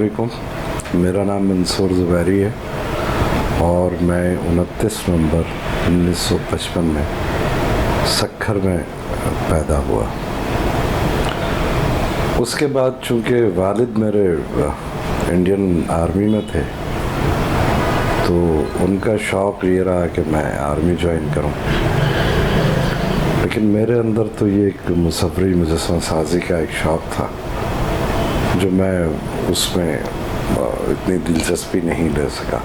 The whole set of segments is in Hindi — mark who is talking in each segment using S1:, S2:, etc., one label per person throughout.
S1: वालेकुम। मेरा नाम मंसूर ज़ुबैरी है और मैं 29 नवंबर 1955 में सक्खर में पैदा हुआ। उसके बाद चूँकि वालिद मेरे इंडियन आर्मी में थे तो उनका शौक़ ये रहा कि मैं आर्मी ज्वाइन करूं, लेकिन मेरे अंदर तो ये एक मुसव्वरी मुजस्समा साजी का एक शौक़ था जो मैं उसमें इतनी दिलचस्पी नहीं ले सका।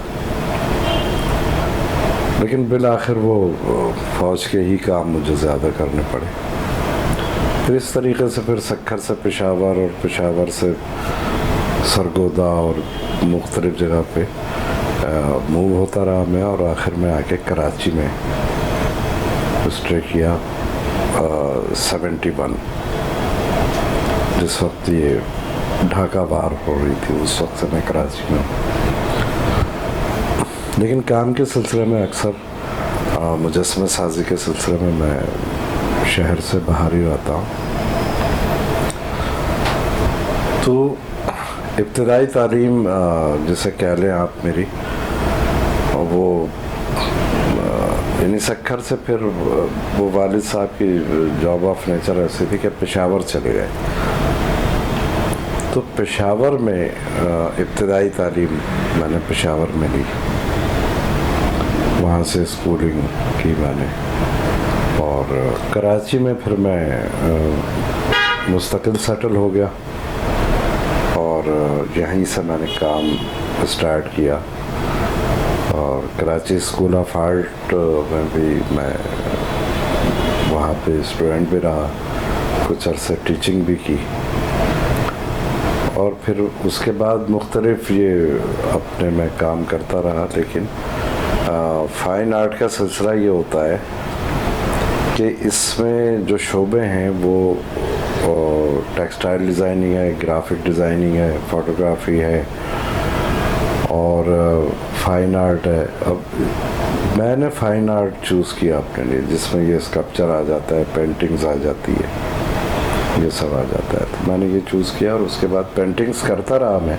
S1: लेकिन बिल आखिर वो फ़ौज के ही काम मुझे ज़्यादा करने पड़े। फिर इस तरीके से फिर सक्खर से पेशावर और पेशावर से सरगोदा और मुख्तलिफ़ जगह पे मूव होता रहा मैं, और आखिर में आके कराची में स्टे किया 71, जिस वक्त ये ढाका वार हो रही थी उस वक्त से मैं कराची में। लेकिन काम के सिलसिले में अक्सर मुजस्समा साजी के सिलसिले में मैं शहर से बाहर ही रहता हूँ। तो इब्तदाई तालीम जिसे कह लें आप मेरी, वो यानी सक्खर से फिर वो वालिद साहब की जॉब ऑफ नेचर ऐसी थी कि पेशावर चले गए। तो पेशावर में इब्तदाई तालीम मैंने पेशावर में ली, वहाँ से स्कूलिंग की मैंने, और कराची में फिर मैं मुस्तकिल सेटल हो गया और यहीं से मैंने काम स्टार्ट किया। और कराची स्कूल ऑफ आर्ट में भी मैं वहाँ पे स्टूडेंट भी रहा, कुछ अरसे टीचिंग भी की, और फिर उसके बाद मुख्तलिफ ये अपने में काम करता रहा। लेकिन फ़ाइन आर्ट का सिलसिला ये होता है कि इसमें जो शोबे हैं वो टेक्सटाइल डिज़ाइनिंग है, ग्राफिक डिज़ाइनिंग है, फ़ोटोग्राफी है और फ़ाइन आर्ट है। अब मैंने फ़ाइन आर्ट चूज़ किया अपने लिए, जिसमें ये स्कल्पचर आ जाता है, पेंटिंग्स आ जाती है, ये सब आ जाता है। तो मैंने ये चूज़ किया और उसके बाद पेंटिंग्स करता रहा मैं।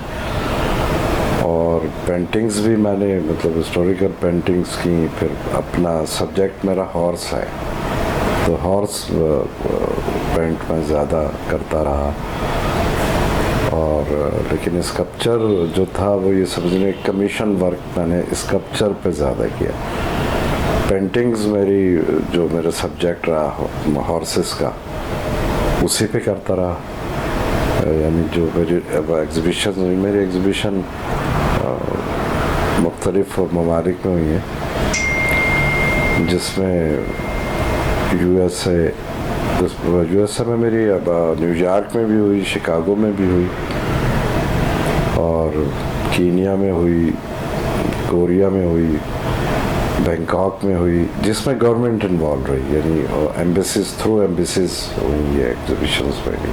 S1: और पेंटिंग्स भी मैंने मतलब हिस्टोरिकल पेंटिंग्स की। फिर अपना सब्जेक्ट मेरा हॉर्स है, तो हॉर्स पेंट मैं ज़्यादा करता रहा। और लेकिन स्कल्पचर जो था वो ये समझने कमीशन वर्क मैंने स्कल्पचर पे ज़्यादा किया। पेंटिंग्स मेरी जो मेरा सब्जेक्ट रहा हॉर्सेस का, उसी पे करता रहा। यानी जो मेरी एग्ज़िबिशन हुई, मेरी एग्ज़िबिशन मुख्तलिफ़ ममालिक में हुई है, जिसमें यूएसए में मेरी अब न्यूयॉर्क में भी हुई, शिकागो में भी हुई, और कीनिया में हुई, कोरिया में हुई, बैंकॉक में हुई, जिसमें गवर्नमेंट इन्वॉल्व रही, यानी एम्बेसीज थ्रू एम्बेसीज हुई ये एग्जीबिशंस में भी।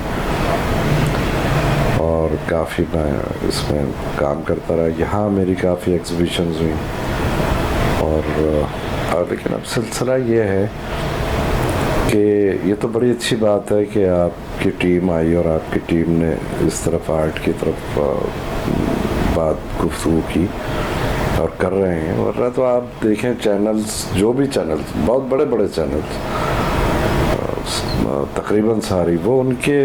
S1: और काफ़ी मैं इसमें काम करता रहा। यहाँ मेरी काफ़ी एग्जीबिशंस हुई। और लेकिन अब सिलसिला ये है कि ये तो बड़ी अच्छी बात है कि आपकी टीम आई और आपकी टीम ने इस तरफ आर्ट की तरफ बात गुफ्तगू की और कर रहे हैं। वरना तो आप देखें चैनल्स, जो भी चैनल्स, बहुत बड़े बड़े चैनल्स, तकरीबन सारी वो उनके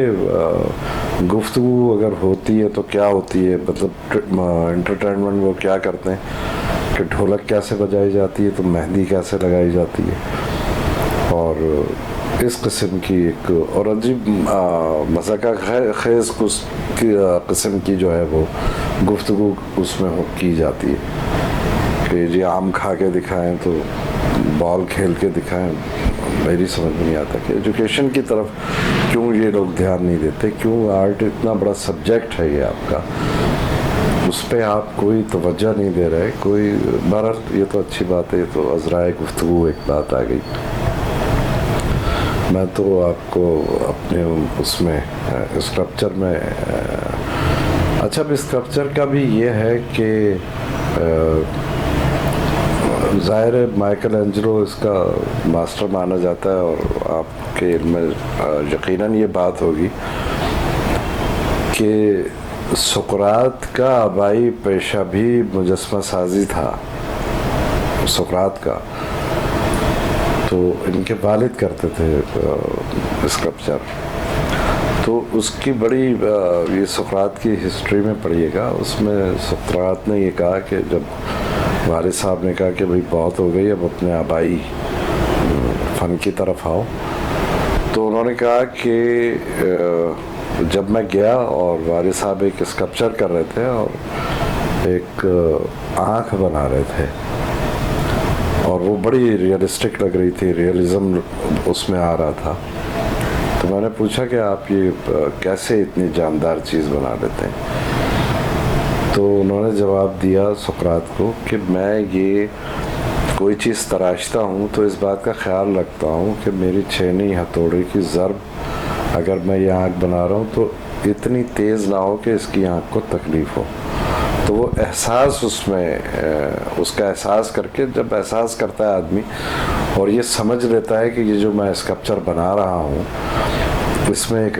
S1: गुफ्तगू अगर होती है तो क्या होती है, मतलब एंटरटेनमेंट वो क्या करते हैं कि ढोलक कैसे बजाई जाती है, तो मेहंदी कैसे लगाई जाती है, और इस किस्म की एक और अजीब मज़ाक़ा खेज़ किस्म की जो है वो गुफ्तगू उसमें की जाती है कि जी आम खा के दिखाएं तो बॉल खेल के दिखाएं। मेरी समझ में नहीं आता कि एजुकेशन की तरफ क्यों ये लोग ध्यान नहीं देते, क्यों आर्ट इतना बड़ा सब्जेक्ट है ये आपका, उस पर आप कोई तवज्जो नहीं दे रहे कोई। बहरहाल ये तो अच्छी बात है, ये तो अज़राए गुफ्तगू एक बात आ गई। मैं तो आपको अपने उसमें स्कल्पचर में अच्छा, अब स्कल्पचर का भी ये है कि ज़ाहिर है माइकल एंजेलो इसका मास्टर माना जाता है, और आपके इल्म में यकीनन ये बात होगी कि सुकरात का आबाई पेशा भी मुजस्मा साजी था, सुकरात का। तो इनके वालिद करते थे स्कल्पचर। तो उसकी बड़ी ये सुकरात की हिस्ट्री में पढ़िएगा, उसमें सुकरात ने ये कहा कि जब वालिद साहब ने कहा कि भाई बहुत हो गई, अब अपने आबाई फ़न की तरफ आओ, तो उन्होंने कहा कि जब मैं गया और वालिद साहब एक स्कल्पचर कर रहे थे और एक आँख बना रहे थे और वो बड़ी रियलिस्टिक लग रही थी, रियलिज़म उसमें आ रहा था। तो मैंने पूछा कि आप ये कैसे इतनी जानदार चीज़ बना लेते हैं? तो उन्होंने जवाब दिया सुकरात को कि मैं ये कोई चीज़ तराशता हूँ तो इस बात का ख्याल रखता हूँ कि मेरी छेनी हथौड़े की ज़रब अगर मैं ये आँख बना रहा हूँ तो इतनी तेज़ ना हो कि इसकी आँख को तकलीफ़ हो। तो वो एहसास उसमें उसका एहसास करके, जब एहसास करता है आदमी और ये समझ लेता है कि ये जो मैं स्कल्पचर बना रहा हूँ इसमें एक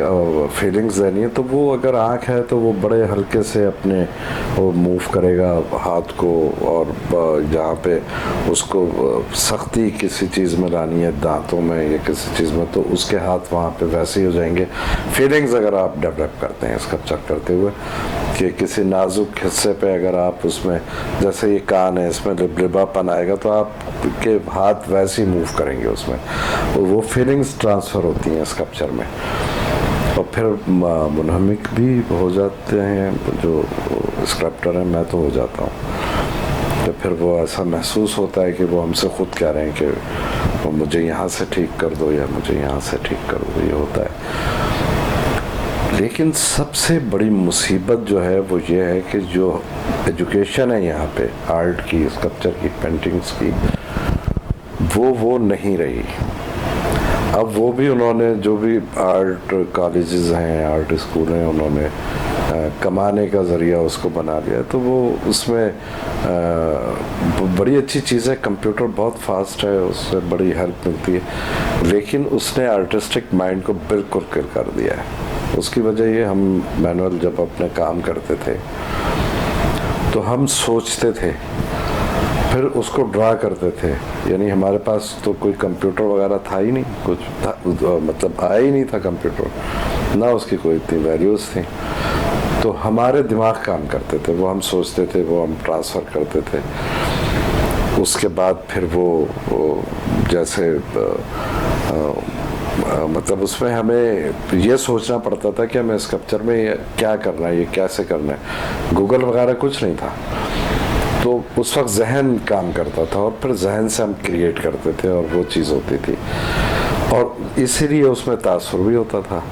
S1: फीलिंग्स देनी है, तो वो अगर आँख है तो वो बड़े हल्के से अपने वो मूव करेगा हाथ को, और जहाँ पे उसको सख्ती किसी चीज़ में लानी है, दांतों में या किसी चीज़ में, तो उसके हाथ वहाँ पे वैसे ही हो जाएंगे। फीलिंग्स अगर आप डेवलप करते हैं स्कल्पचर करते हुए, कि किसी नाजुक हिस्से पे अगर आप उसमें, जैसे ये कान है, इसमें लिबलिबापन आएगा तो आपके हाथ वैसे ही मूव करेंगे उसमें, वो फीलिंग्स ट्रांसफ़र होती हैं स्कल्पचर में। और फिर मुनहमिक भी हो जाते हैं जो स्कल्पटर हैं, मैं तो हो जाता हूँ। तो फिर वो ऐसा महसूस होता है कि वो हमसे ख़ुद कह रहे हैं कि वो मुझे यहाँ से ठीक कर दो या मुझे यहाँ से ठीक कर दो, ये होता है। लेकिन सबसे बड़ी मुसीबत जो है वो ये है कि जो एजुकेशन है यहाँ पे आर्ट की, स्कल्पचर की, पेंटिंग्स की, वो नहीं रही। अब वो भी उन्होंने, जो भी आर्ट कॉलेजेस हैं, आर्ट स्कूल हैं, उन्होंने कमाने का ज़रिया उसको बना लिया। तो वो उसमें बड़ी अच्छी चीज़ है, कंप्यूटर बहुत फास्ट है, उससे बड़ी हेल्प मिलती है, लेकिन उसने आर्टिस्टिक माइंड को बिल्कुल किल कर दिया है। उसकी वजह ये, हम मैनुअल जब अपने काम करते थे तो हम सोचते थे, फिर उसको ड्रा करते थे, यानी हमारे पास तो कोई कंप्यूटर वगैरह था ही नहीं, कुछ था, मतलब आया ही नहीं था कंप्यूटर, ना उसकी कोई इतनी वैल्यूज़ थी। तो हमारे दिमाग काम करते थे, वो हम सोचते थे, वो हम ट्रांसफ़र करते थे। उसके बाद फिर वो जैसे मतलब उसमें हमें ये सोचना पड़ता था कि हमें स्कल्पचर में क्या करना है, ये कैसे करना है। गूगल वगैरह कुछ नहीं था, तो उस वक्त जहन काम करता था और फिर जहन से हम क्रिएट करते थे और वो चीज़ होती थी, और इसीलिए उसमें तासुर भी होता था।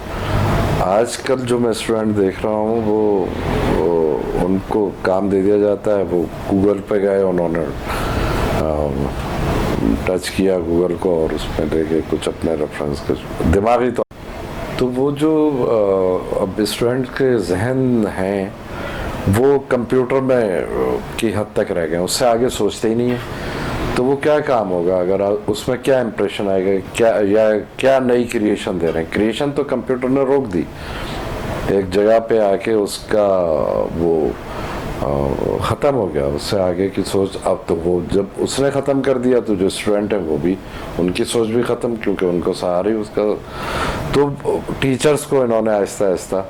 S1: आजकल जो मैं स्टूडेंट देख रहा हूँ वो उनको काम दे दिया जाता है, वो गूगल पे गए, उन्होंने टच किया गूगल को और उसमें लेके कुछ अपने रेफरेंस के दिमागी तो वो जो अब स्टूडेंट के जहन हैं वो कंप्यूटर में की हद तक रह गए, उससे आगे सोचते ही नहीं है। तो वो क्या काम होगा अगर उसमें क्या इम्प्रेशन आएगा, क्या नई क्रिएशन दे रहे हैं। क्रिएशन तो कंप्यूटर ने रोक दी, एक जगह पे आके उसका वो ख़त्म हो गया, उससे आगे की सोच। अब तो वो जब उसने ख़त्म कर दिया तो जो स्टूडेंट है वो भी, उनकी सोच भी ख़त्म, क्योंकि उनको सहारा ही उसका। तो टीचर्स को इन्होंने आहिस्ता आहिस्ता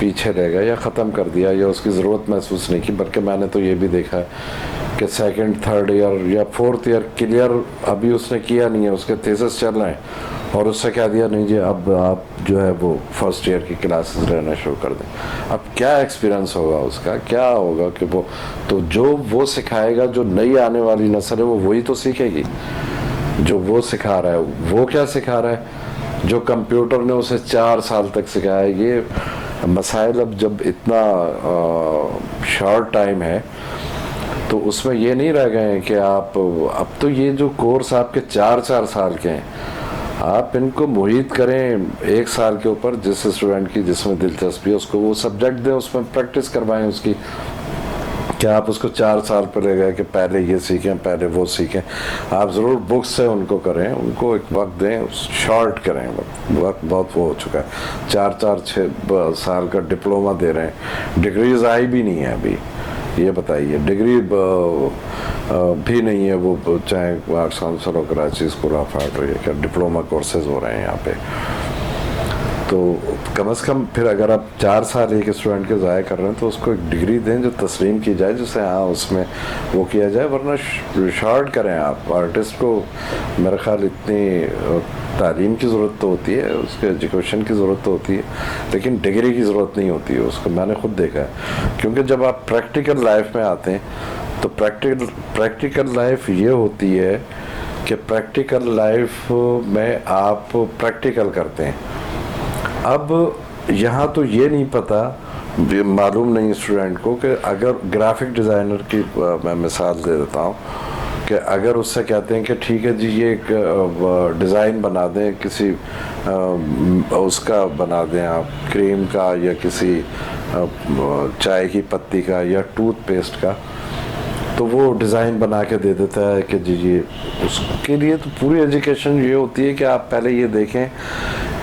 S1: पीछे ले गए या ख़त्म कर दिया, या उसकी ज़रूरत महसूस नहीं की। बल्कि मैंने तो ये भी देखा है कि सेकंड, थर्ड ईयर या फोर्थ ईयर क्लियर अभी उसने किया नहीं है, उसके थीसिस चल रहे हैं, और उससे कह दिया नहीं जी अब आप जो है वो फर्स्ट ईयर की क्लासेस रहना शुरू कर दें। अब क्या एक्सपीरियंस होगा उसका, क्या होगा कि वो तो जो वो सिखाएगा, जो नई आने वाली नस्ल है वो वही तो सीखेगी जो वो सिखा रहा है। वो क्या सिखा रहा है जो कंप्यूटर ने उसे 4 साल तक सिखाया। ये मसाइल अब जब इतना शॉर्ट टाइम है तो उसमें ये नहीं रह गए हैं कि आप, अब तो ये जो कोर्स आपके 4-4 साल के हैं, आप इनको मुहित करें 1 साल के ऊपर, जिस स्टूडेंट की जिसमें दिलचस्पी है उसको वो सब्जेक्ट दें, उसमें प्रैक्टिस करवाएं उसकी, कि आप उसको 4 साल पर ले गए कि पहले ये सीखें पहले वो सीखें। आप ज़रूर बुक्स से उनको करें, उनको एक वक्त दें, शॉर्ट करें। वक्त बहुत वो हो चुका है, 4-4-6 साल का डिप्लोमा दे रहे हैं, डिग्रीज आई भी नहीं है अभी। ये बताइए, डिग्री भी नहीं है वो, चाहे आर्ट्स काउंसिल हो, कराची स्कूल ऑफ आर्ट हो, क्या डिप्लोमा कोर्सेज हो रहे हैं यहाँ पे। तो कम से कम फिर अगर आप 4 साल एक स्टूडेंट के ज़ाया कर रहे हैं तो उसको एक डिग्री दें जो तस्लीम की जाए, जिससे हाँ उसमें वो किया जाए। वरना शॉर्ट करें आप। आर्टिस्ट को मेरे ख्याल इतनी तालीम की ज़रूरत तो होती है, उसके एजुकेशन की ज़रूरत तो होती है, लेकिन डिग्री की ज़रूरत नहीं होती है उसको। मैंने खुद देखा है, क्योंकि जब आप प्रैक्टिकल लाइफ में आते हैं तो प्रैक्टिकल लाइफ ये होती है कि प्रैक्टिकल लाइफ में आप प्रैक्टिकल करते हैं। अब यहाँ तो ये नहीं पता, मालूम नहीं स्टूडेंट को कि अगर ग्राफिक डिज़ाइनर की मैं मिसाल दे देता हूँ कि अगर उससे कहते हैं कि ठीक है जी ये एक डिज़ाइन बना दें, किसी उसका बना दें आप, क्रीम का या किसी चाय की पत्ती का या टूथपेस्ट का, तो वो डिज़ाइन बना के दे देता है कि जी ये। उसके लिए तो पूरी एजुकेशन ये होती है कि आप पहले ये देखें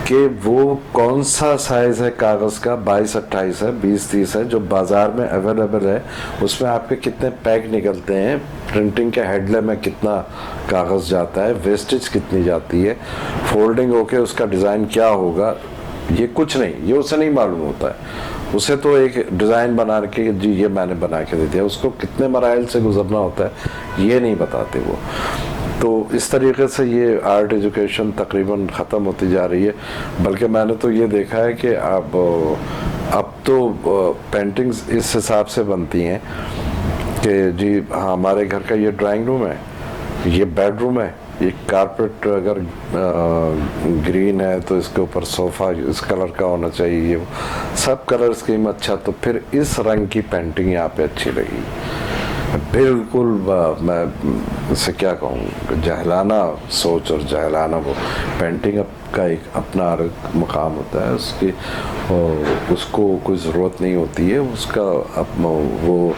S1: कि वो कौन सा साइज़ है कागज़ का, 22-28 है, 20-30 है, जो बाज़ार में अवेलेबल है, उसमें आपके कितने पैक निकलते हैं, प्रिंटिंग के हेडले में कितना कागज़ जाता है, वेस्टेज कितनी जाती है, फोल्डिंग होके उसका डिज़ाइन क्या होगा, ये कुछ नहीं, ये उसे नहीं मालूम होता है। उसे तो एक डिज़ाइन बना के जी ये मैंने बना के दे दिया, उसको कितने मराइल से गुजरना होता है ये नहीं बताते वो। तो इस तरीके से ये आर्ट एजुकेशन तकरीबन ख़त्म होती जा रही है। बल्कि मैंने तो ये देखा है कि अब तो पेंटिंग्स इस हिसाब से बनती हैं कि जी हाँ हमारे घर का ये ड्राइंग रूम है, ये बेडरूम है, ये कारपेट अगर ग्रीन है तो इसके ऊपर सोफ़ा इस कलर का होना चाहिए, ये सब कलर स्कीम अच्छा, तो फिर इस रंग की पेंटिंग यहाँ पे अच्छी लगी। बिल्कुल मैं इसे क्या कहूँ, जहलाना सोच और जहलाना वो पेंटिंग का एक अपना अलग मकाम होता है उसकी, उसको कोई ज़रूरत नहीं होती है उसका वो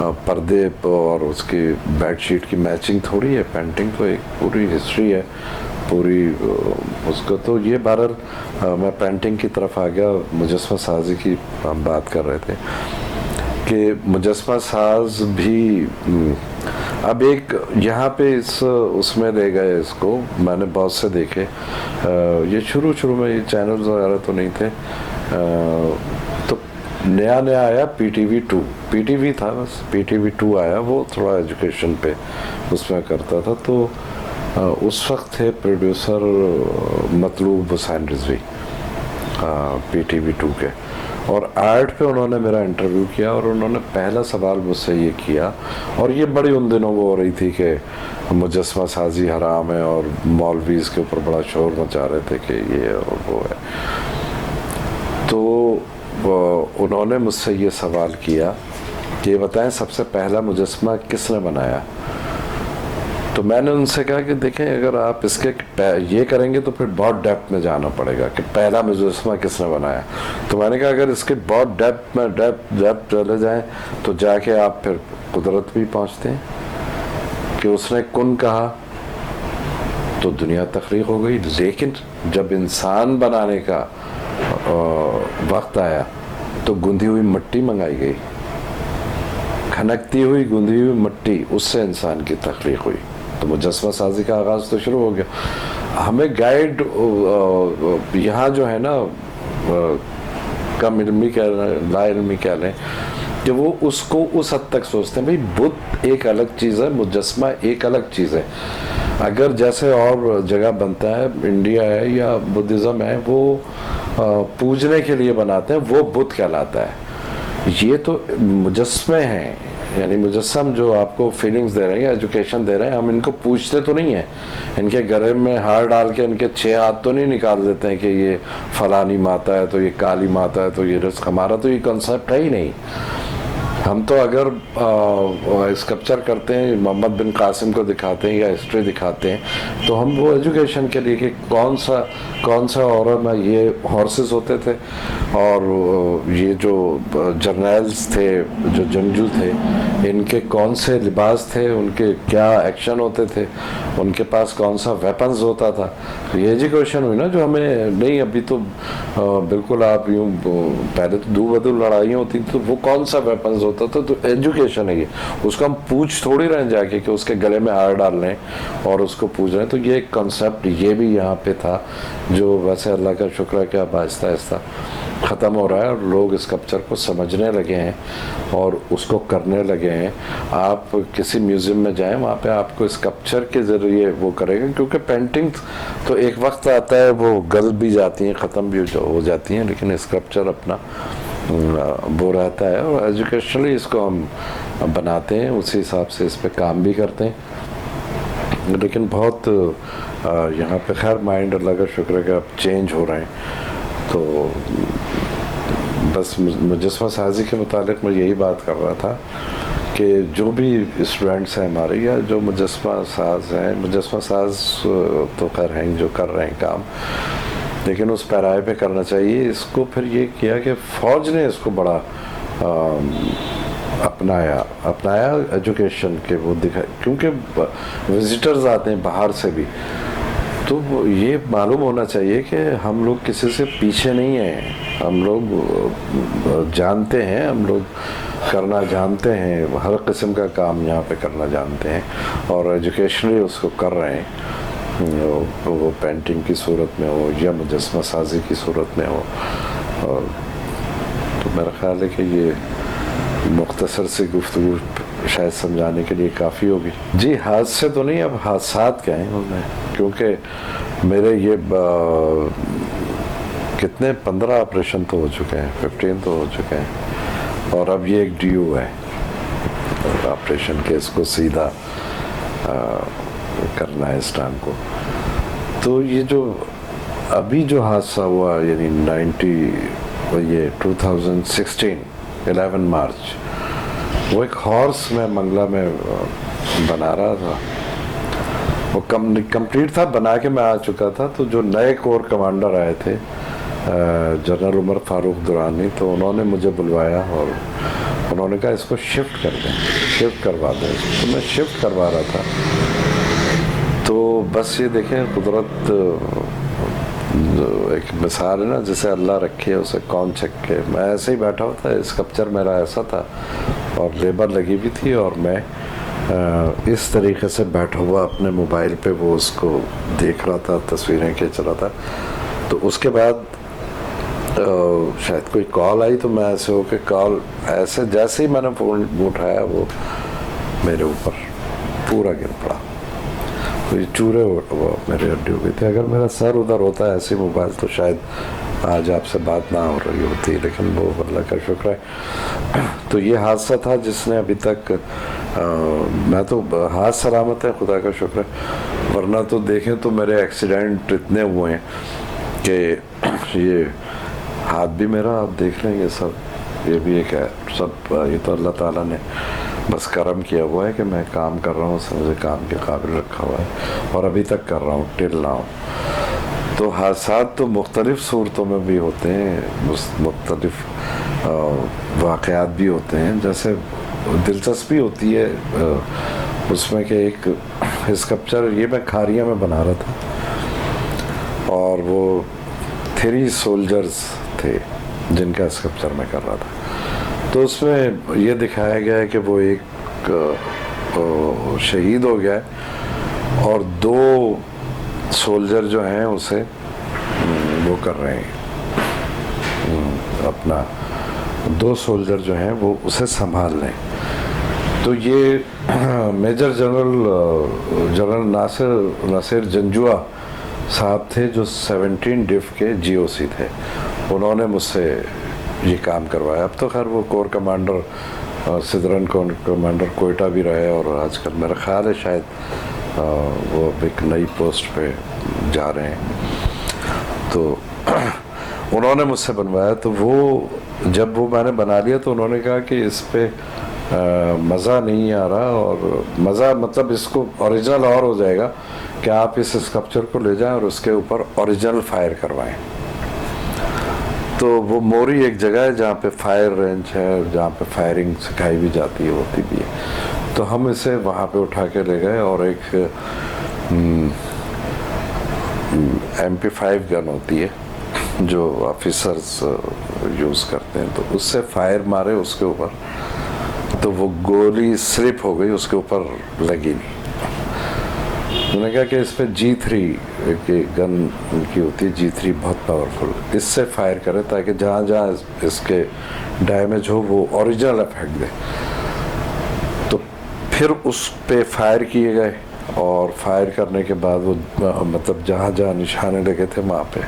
S1: पर्दे और उसकी बेडशीट की मैचिंग थोड़ी है। पेंटिंग तो एक पूरी हिस्ट्री है पूरी उसको। तो ये बहरहाल मैं पेंटिंग की तरफ आ गया। मुजस्मा साजी की हम बात कर रहे थे कि मुजस्मा साज भी अब एक यहाँ पे इस उसमें ले गए इसको। मैंने बहुत से देखे, ये शुरू में ये चैनल्स वगैरह तो नहीं थे, तो नया आया पीटीवी था, बस पीटीवी 2 आया, वो थोड़ा एजुकेशन पे उसमें करता था। तो उस वक्त थे प्रोड्यूसर मतलूब हुसैन रिजवी पीटीवी 2 के, और आर्ट पे उन्होंने मेरा इंटरव्यू किया और उन्होंने पहला सवाल मुझसे ये किया, और ये बड़ी उन दिनों वो हो रही थी कि मुजस्मा साजी हराम है और मौलवीज़ के ऊपर बड़ा शोर मचा रहे थे कि ये और वो है। तो उन्होंने मुझसे ये सवाल किया कि ये बताएं सबसे पहला मुजस्मा किसने बनाया। तो मैंने उनसे कहा कि देखें अगर आप इसके ये करेंगे तो फिर बहुत डेप्थ में जाना पड़ेगा कि पहला मुजस्मा किसने बनाया। तो मैंने कहा अगर इसके बहुत डेप्थ चले जाएं तो जाके आप फिर कुदरत भी पहुंचते हैं कि उसने कुन कहा तो दुनिया तख्लीक हो गई। लेकिन जब इंसान बनाने का वक्त आया तो गुंदी हुई मिट्टी मंगाई गई, खनकती हुई गुंदी हुई मिट्टी, उससे इंसान की तख्लीक हुई। तो मुजस्मा साजी का आगाज़ तो शुरू हो गया। हमें गाइड यहाँ जो है ना कम इल्मी कह लें ला इल्मी कह लें कि वो उसको उस हद तक सोचते हैं भाई बुत एक अलग चीज़ है, मुजस्मा एक अलग चीज़ है। अगर जैसे और जगह बनता है, इंडिया है या बुद्धिज़्म है, वो पूजने के लिए बनाते हैं, वो बुत कहलाता है। ये तो मुजस्मे हैं, यानी मुजस्सम जो आपको फीलिंग्स दे रहे हैं, एजुकेशन दे रहे हैं। हम इनको पूछते तो नहीं है, इनके गले में हार डाल के इनके 6 हाथ तो नहीं निकाल देते हैं कि ये फलानी माता है तो ये काली माता है तो ये रिस्क हमारा, तो ये कॉन्सेप्ट है ही नहीं। हम तो अगर स्कल्पचर करते हैं, मोहम्मद बिन कासिम को दिखाते हैं या हिस्ट्री दिखाते हैं, तो हम वो एजुकेशन के लिए कि कौन सा और में ये हॉर्सेस होते थे और ये जो जर्नल्स थे, जो जंगजू थे, इनके कौन से लिबास थे, उनके क्या एक्शन होते थे, उनके पास कौन सा वेपन्स होता था। ये एजुकेशन हुई ना जो हमें नहीं। अभी तो बिल्कुल आप यूँ, पहले तो दो बदू लड़ाई होती तो वो कौन सा वेपन्स होता था। तो एजुकेशन है ये, उसको हम पूछ थोड़ी रहे जाके कि उसके गले में हार डाल रहे हैं और उसको पूछ रहे हैं। तो ये एक कॉन्सेप्ट ये भी यहाँ पे था जो वैसे अल्लाह का शुक्र है कि अब आहिस्ता आहिस्ता ख़त्म हो रहा है और लोग इस स्कल्पचर को समझने लगे हैं और उसको करने लगे हैं। आप किसी म्यूज़ियम में जाएं, वहाँ पे आपको स्कल्पचर के ज़रिए वो करेगा, क्योंकि पेंटिंग तो एक वक्त आता है वो गल भी जाती हैं, ख़त्म भी हो जाती हैं, लेकिन स्कल्पचर अपना वो रहता है और एजुकेशनली इसको हम बनाते हैं, उसी हिसाब से इस पर काम भी करते हैं। लेकिन बहुत यहाँ पे खैर माइंड अल्लाह का शुक्र है कि अब चेंज हो रहे हैं। तो बस मुजस्समा साजी के मुतालिक मैं यही बात कर रहा था कि जो भी स्टूडेंट्स हैं हमारे या जो मुजस्समा साज हैं, मुजस्समा साज तो खैर हैं जो कर रहे हैं काम, लेकिन उस पैराए पे करना चाहिए। इसको फिर ये किया कि फ़ौज ने इसको बड़ा अपनाया एजुकेशन के वो दिखाए, क्योंकि विजिटर्स आते हैं बाहर से भी, तो ये मालूम होना चाहिए कि हम लोग किसी से पीछे नहीं हैं, हम लोग जानते हैं, हम लोग करना जानते हैं, हर किस्म का काम यहाँ पे करना जानते हैं और एजुकेशनली उसको कर रहे हैं। वो पेंटिंग की सूरत में हो या मुजस्समा साजी की सूरत में हो। तो मेरा ख्याल है कि ये मुख्तसर सी गुफ्तगू शायद समझाने के लिए काफ़ी होगी। जी, हादसे तो नहीं, अब हादसात क्या हैं उनमें, क्योंकि मेरे ये कितने 15 ऑपरेशन तो हो चुके हैं, 15 तो हो चुके हैं और अब ये एक ड्यू है ऑपरेशन के, इसको सीधा करना है इस टांग को। तो ये जो अभी जो हादसा हुआ यानी 2016 11 मार्च, वो एक हॉर्स में मंगला में बना रहा था, वो कंप्लीट था, बना के मैं आ चुका था। तो जो नए कोर कमांडर आए थे जनरल उमर फारूक दुरानी, तो उन्होंने मुझे बुलवाया और उन्होंने कहा इसको शिफ्ट कर दें, शिफ्ट करवा दें। तो मैं शिफ्ट करवा रहा था, तो बस ये देखें कुदरत एक मिसाल है ना, जैसे अल्लाह रखे उसे कौन छक्के। मैं ऐसे ही बैठा हुआ था, स्कल्पचर मेरा ऐसा था और लेबर लगी हुई थी और मैं इस तरीके से बैठा हुआ अपने मोबाइल पे वो उसको देख रहा था, तस्वीरें खींच रहा था। तो उसके बाद शायद कोई कॉल आई, तो मैं ऐसे हो के कॉल ऐसे जैसे ही मैंने फ़ोन उठाया वो मेरे ऊपर पूरा गिर पड़ा, तो ये चूरे वो मेरे हड्डी हो गए थे। अगर मेरा सर उधर होता ऐसे मोबाइल तो शायद आज आपसे बात ना हो रही होती, लेकिन वो अल्लाह का शुक्र है। तो ये हादसा था जिसने अभी तक मैं तो हाथ सलामत है, खुदा का शुक्र है, वरना तो देखें तो मेरे एक्सीडेंट इतने हुए हैं कि ये हाथ भी मेरा आप देख लेंगे सब, ये भी एक है सब, ये तो अल्लाह ताला ने बस करम किया हुआ है कि मैं काम कर रहा हूँ, मुझे काम के काबिल रखा हुआ है और अभी तक कर रहा हूँ, टिल नाउ। तो हादसात तो मुख्तलिफ़ सूरतों में भी होते हैं, मुख्तलिफ़ वाक़यात भी होते हैं। जैसे दिलचस्पी होती है उसमें कि एक स्कल्पचर ये मैं खारिया में बना रहा था और वो 3 सोल्जर्स थे जिनका स्कल्पचर मैं कर रहा था। तो उसमें ये दिखाया गया है कि वो एक शहीद हो गया है और 2 सोल्जर जो हैं उसे वो कर रहे हैं, अपना 2 सोल्जर जो हैं वो उसे संभाल रहे हैं। तो ये मेजर जनरल नासिर जंजुआ साहब थे जो 17 डिफ के जीओसी थे, उन्होंने मुझसे ये काम करवाया। अब तो खैर वो कोर कमांडर सिदरन कमांडर कोयटा भी रहे और आजकल मेरा ख्याल है शायद वो एक नई पोस्ट पे जा रहे हैं। तो उन्होंने मुझसे बनवाया, तो वो जब वो मैंने बना लिया तो उन्होंने कहा कि इस पे मज़ा नहीं आ रहा, और मज़ा मतलब इसको ओरिजिनल और हो जाएगा कि आप इस स्कल्पचर को ले जाएं और उसके ऊपर ओरिजिनल फायर करवाएं। तो वो मोरी एक जगह है जहाँ पे फायर रेंज है, जहाँ पे फायरिंग सिखाई भी जाती है, होती भी है। तो हम इसे वहाँ पे उठा के ले गए, और एक MP5 गन होती है जो ऑफिसर्स यूज़ करते हैं, तो उससे फायर मारे उसके ऊपर, तो वो गोली स्लिप हो गई, उसके ऊपर लगी नहीं। उन्होंने कहा कि इस पर G3 की गन उनकी होती है, G3 बहुत पावरफुल, इससे फायर करें ताकि जहाँ जहाँ इसके डैमेज हो वो ओरिजिनल इफेक्ट दे। तो फिर उस पे फायर किए गए, और फायर करने के बाद वो मतलब जहाँ जहाँ निशाने लगे थे वहाँ पे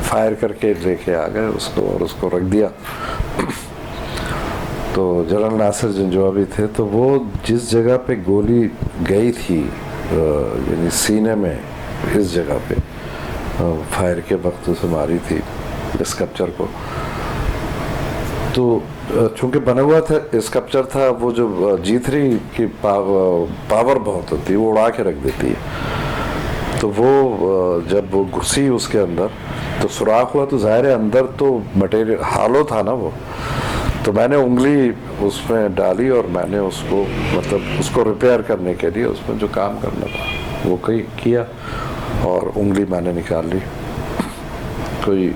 S1: फायर करके लेके आ गए उसको, और उसको रख दिया। तो जनरल नासिर जंजुआ भी थे, तो वो जिस जगह पे गोली गई थी यानी सीने में, इस जगह पे फायर के वक्त उसे मारी थी स्कल्पचर को। तो चूँकि बना हुआ था स्कल्पचर था, वो जो G3 की पावर बहुत होती है, वो उड़ा के रख देती है। तो वो जब वो घुसी उसके अंदर तो सुराख हुआ, तो ज़ाहिर है अंदर तो मटेरियल हालो था ना वो, तो मैंने उंगली उसमें डाली और मैंने उसको मतलब उसको रिपेयर करने के लिए उसमें जो काम करना था वो किया, और उंगली मैंने निकाल ली। कोई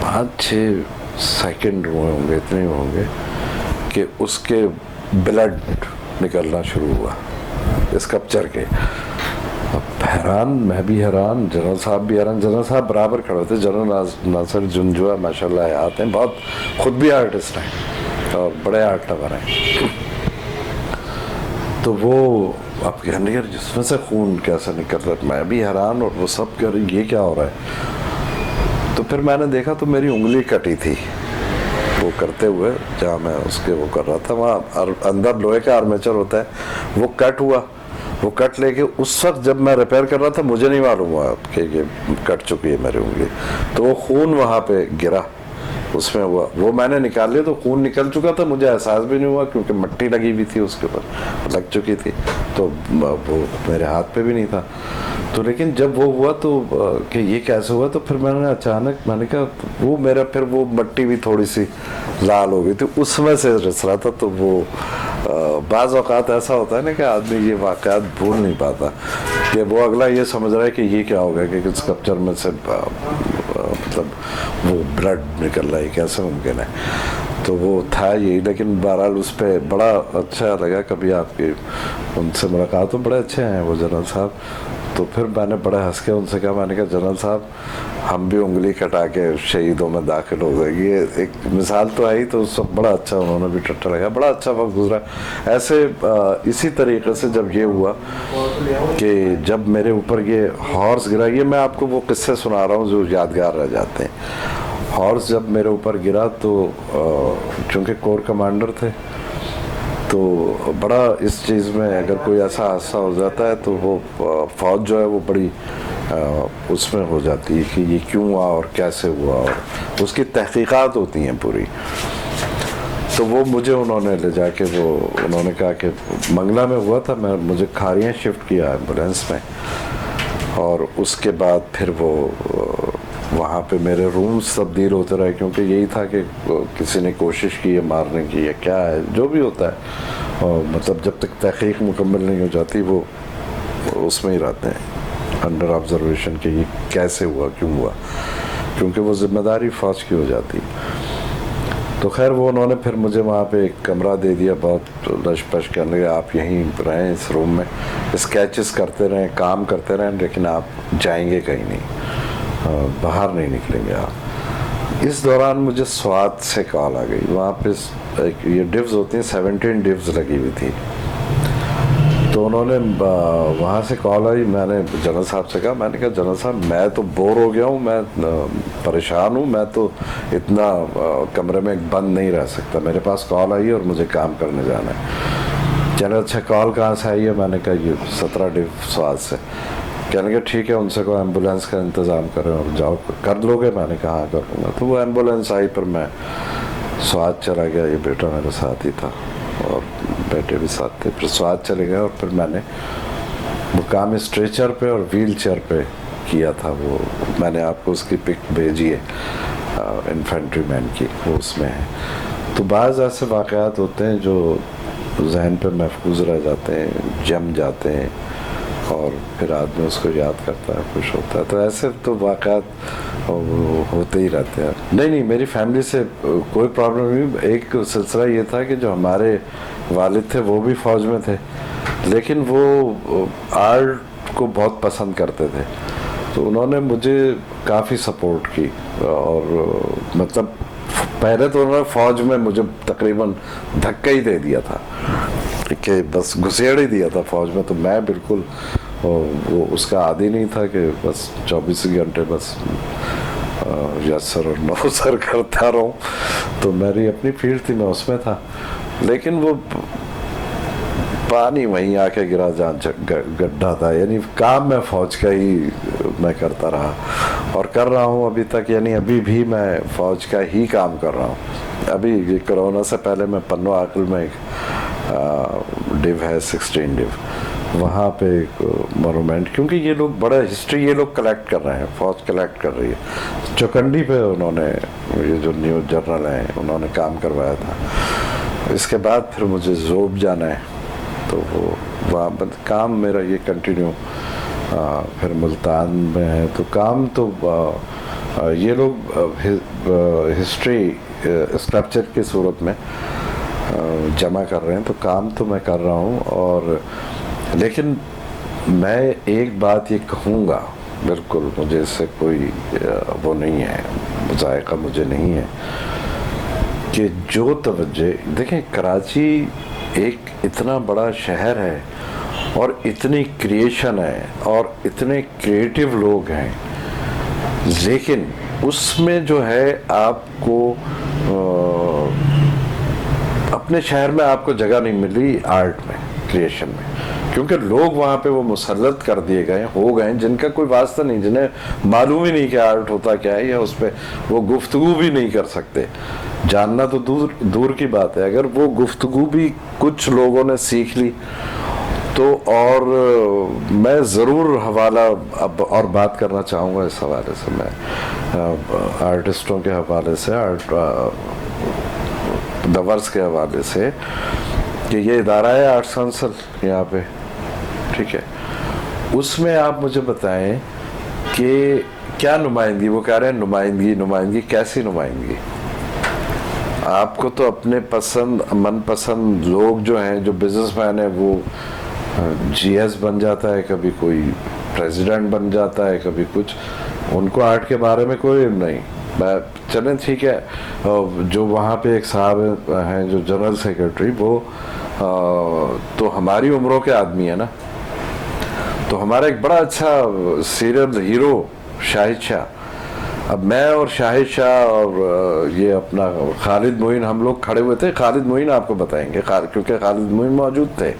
S1: 5-6 सेकंड हुए होंगे, इतने होंगे कि उसके ब्लड निकलना शुरू हुआ स्कल्पचर के। अब हैरान, मैं भी हैरान, जनरल साहब भी हैरान। जनरल साहब बराबर खड़े होते, जनरल नासिर जंजुआ माशाल्लाह आते हैं, बहुत खुद भी आर्टिस्ट हैं और बड़े आर्ट लवर हैं। तो वो आप कहने यार जिसमें से खून कैसे निकल रहा है, मैं भी हैरान, और वो सब कह रहे ये क्या हो रहा है। तो फिर मैंने देखा तो मेरी उंगली कटी थी वो करते हुए, जहाँ मैं उसके वो कर रहा था वहाँ अंदर लोहे का आर्मेचर होता है, वो कट हुआ। वो कट लेके उस वक्त जब मैं रिपेयर कर रहा था मुझे नहीं मालूम हुआ कि ये कट चुकी है मेरी उंगली, तो वो खून वहाँ पे गिरा, उसमें हुआ, वो मैंने निकाल लिया तो खून निकल चुका था, मुझे एहसास भी नहीं हुआ क्योंकि मिट्टी लगी हुई थी उसके ऊपर, लग चुकी थी, तो वो मेरे हाथ पे भी नहीं था। तो लेकिन जब वो हुआ तो कि ये कैसे हुआ, तो फिर मैंने अचानक मैंने कहा वो मेरा, फिर वो मिट्टी भी थोड़ी सी लाल हो गई थी, उसमें से रिस रहा था। तो वो बाज़ औक़ात ऐसा होता है ना कि आदमी ये वाक़यात भूल नहीं पाता, कि वो अगला ये समझ रहा है कि ये क्या हो गया कि स्कल्पचर में से मतलब वो ब्लड निकल रहा है, कैसे मुमकिन है। तो वो था यही, लेकिन बहरहाल उस पर बड़ा अच्छा लगा। कभी आपकी उनसे मुलाकात तो बड़े अच्छे हैं वो जनरल साहब। तो फिर मैंने बड़े हंस के उनसे कहा, मैंने कहा जनरल साहब हम भी उंगली कटा के शहीदों में दाखिल हो गए, ये एक मिसाल तो आई। तो उस वक्त बड़ा अच्छा उन्होंने भी टट्टा लगा, बड़ा अच्छा वक्त गुजरा। ऐसे इसी तरीके से जब ये हुआ कि जब मेरे ऊपर ये हॉर्स गिरा, ये मैं आपको वो किस्से सुना रहा हूँ जो यादगार रह जाते हैं। हॉर्स जब मेरे ऊपर गिरा तो चूँकि कोर कमांडर थे, तो बड़ा इस चीज़ में अगर कोई ऐसा हादसा हो जाता है तो वो फ़ौज जो है वो बड़ी उसमें हो जाती है कि ये क्यों हुआ और कैसे हुआ, और उसकी तहकीकात होती हैं पूरी। तो वो मुझे उन्होंने ले जाके वो उन्होंने कहा कि मंगला में हुआ था, मैं मुझे खारियाँ शिफ्ट किया एम्बुलेंस में, और उसके बाद फिर वो वहाँ पे मेरे रूम्स तब्दील होते रहे, क्योंकि यही था कि किसी ने कोशिश की है मारने की या क्या है, जो भी होता है, और मतलब जब तक तहकीक मुकम्मल नहीं हो जाती वो उसमें ही रहते हैं अंडर ऑब्जर्वेशन कि ये कैसे हुआ, क्यों हुआ, क्योंकि वो जिम्मेदारी फ़ौज की हो जाती। तो खैर वो उन्होंने फिर मुझे वहाँ पे एक कमरा दे दिया, बहुत लश-पश करने लगे, आप यहीं रहें इस रूम में, स्केचेस करते रहें, काम करते रहें, लेकिन आप जाएंगे कहीं नहीं, बाहर नहीं निकलेंगे आप। इस दौरान मुझे स्वात से कॉल आ गई। वहाँ पे ये डिव्स होती हैं, 17 डिव्स लगी हुई थी। तो उन्होंने वहाँ से कॉल आई, मैंने जनरल साहब से कहा, मैंने कहा जनरल साहब मैं तो बोर हो गया हूँ, मैं परेशान हूँ, मैं तो इतना कमरे में बंद नहीं रह सकता, मेरे पास कॉल आई और मुझे काम करने जाना है। जनरल अच्छा कॉल कहाँ से आई है, मैंने कहा ये 17 डिव स्वात से। कहने के ठीक है, उनसे को एम्बुलेंस का इंतज़ाम करें और जाओ, कर लोगे? मैंने कहा हाँ करूँगा। तो वो एम्बुलेंस आई, पर मैं स्वाद चला गया, ये बेटा मेरे साथ ही था और बेटे भी साथ थे। फिर स्वाद चले गए और फिर मैंने वो काम स्ट्रेचर पे और व्हील चेयर पे किया था। वो मैंने आपको उसकी पिक भेजी है, इन्फेंट्री मैन की, वो उसमें है। तो बाज़ ऐसे वाक़यात होते हैं जो जहन पे महफूज रह जाते हैं, जम जाते हैं और फिर आदमी उसको याद करता है, खुश होता है। तो ऐसे तो वाक़यात होते ही रहते हैं। नहीं, मेरी फैमिली से कोई प्रॉब्लम नहीं। एक सिलसिला ये था कि जो हमारे वालिद थे वो भी फ़ौज में थे, लेकिन वो आर्ट को बहुत पसंद करते थे। तो उन्होंने मुझे काफ़ी सपोर्ट की और मतलब पहले तो उन्होंने फ़ौज में मुझे तकरीबन धक्का ही दे दिया था कि बस घुसेड़ ही दिया था फ़ौज में। तो मैं बिल्कुल वो उसका आदी नहीं था कि बस 24 घंटे बस यस सर और नो सर करता रहूं। तो मेरी अपनी फील्ड थी, मैं उसमें था। लेकिन वो पानी वहीं आके गिरा जहाँ गड्ढा था, यानी काम मैं फ़ौज का ही मैं करता रहा और कर रहा हूँ अभी तक। यानी अभी भी मैं फ़ौज का ही काम कर रहा हूँ। अभी ये कोरोना से पहले मैं पन्नो आकल में एक डिव है 16 डिव, वहाँ पे एक मोनूमेंट, क्योंकि ये लोग बड़ा हिस्ट्री ये लोग कलेक्ट कर रहे हैं, फ़ौज कलेक्ट कर रही है। चौकंडी पे उन्होंने ये जो न्यूज़ जर्नल हैं उन्होंने काम करवाया था। इसके बाद फिर मुझे ज़ोब जाना है, तो वो वहाँ काम मेरा ये कंटिन्यू। फिर मुल्तान में है तो काम तो ये लोग हिस्ट्री स्क्रैप्चर की सूरत में जमा कर रहे हैं, तो काम तो मैं कर रहा हूँ। और लेकिन मैं एक बात ये कहूँगा, बिल्कुल मुझे इससे कोई वो नहीं है, जायका मुझे नहीं है, कि जो तवज्जो देखें, कराची एक इतना बड़ा शहर है और इतनी क्रिएशन है और इतने क्रिएटिव लोग हैं, लेकिन उसमें जो है आपको अपने शहर में आपको जगह नहीं मिली आर्ट में, क्रिएशन में, क्योंकि लोग वहाँ पे वो मुसल्लत कर दिए गए हो गए जिनका कोई वास्ता नहीं, जिन्हें मालूम ही नहीं कि आर्ट होता क्या है, या उस पर वो गुफ्तगू भी नहीं कर सकते। जानना तो दूर की बात है, अगर वो गुफ्तगू भी कुछ लोगों ने सीख ली तो। और मैं ज़रूर हवाला अब और बात करना चाहूँगा इस हवाले से, मैं आर्टिस्टों के हवाले से, दवर्स के हवाले से, कि ये इदारा है आर्ट्स काउंसिल यहाँ पे, ठीक है, उसमें आप मुझे बताएं कि क्या नुमाइंदगी, वो कह रहे हैं नुमाइंदगी, कैसी नुमाइंदगी? आपको तो अपने पसंद मनपसंद लोग जो हैं, जो बिजनेसमैन है, वो जीएस बन जाता है, कभी कोई प्रेसिडेंट बन जाता है, कभी कुछ, उनको आर्ट के बारे में कोई नहीं। चलें ठीक है, जो वहाँ पे एक साहब हैं जो जनरल सेक्रेटरी, वो तो हमारी उम्रों के आदमी है ना। तो हमारा एक बड़ा अच्छा सीरियल हीरो शाहिद शाह, अब मैं और शाहिद शाह और ये अपना खालिद मोइन, हम लोग खड़े हुए थे। खालिद मोइन आपको बताएंगे, क्योंकि खालिद मोइन मौजूद थे।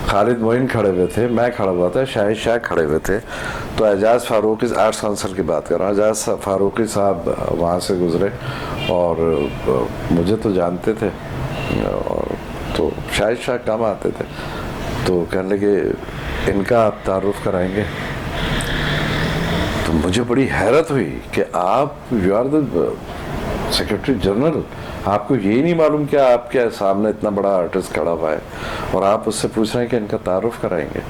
S1: खालिद मोइन खड़े हुए थे, मैं खड़ा हुआ था, शाहिद शाह खड़े हुए थे। तो एजाज़ फारूकी, आर्ट्स काउंसिल की बात कर रहा हूँ, एजाज़ फारूकी साहब वहाँ से गुज़रे और मुझे तो जानते थे, और तो शाहिद शाह कम आते थे। तो कहने लगे इनका आप तारुफ कराएंगे। तो मुझे बड़ी हैरत हुई कि आप you are the secretary general, आपको यही नहीं मालूम कि आपके सामने इतना बड़ा आर्टिस्ट खड़ा हुआ है और आप उससे पूछ रहे हैं कि इनका तारुफ कराएंगे।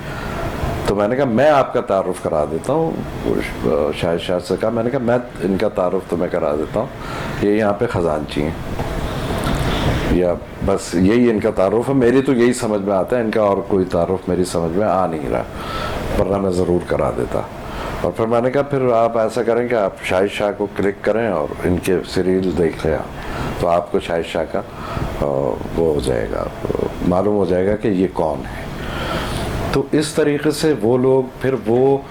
S1: तो मैंने कहा मैं आपका तारुफ करा देता हूँ। शाहिद शाह से कहा, मैंने कहा मैं इनका तारुफ तो मैं करा देता हूँ, ये यहाँ पे ख़जानची हैं, या बस यही इनका तारुफ है। मेरी तो यही समझ में आता है, इनका और कोई तारुफ मेरी समझ में आ नहीं रहा, वरना मैं ज़रूर करा देता। और फिर मैंने कहा फिर आप ऐसा करें कि आप शाहिद शाह को क्लिक करें और इनके सीरियल देख लें, तो आपको शाहिद शाह का वो हो जाएगा, मालूम हो जाएगा कि ये कौन है। तो इस तरीके से वो लोग, फिर वो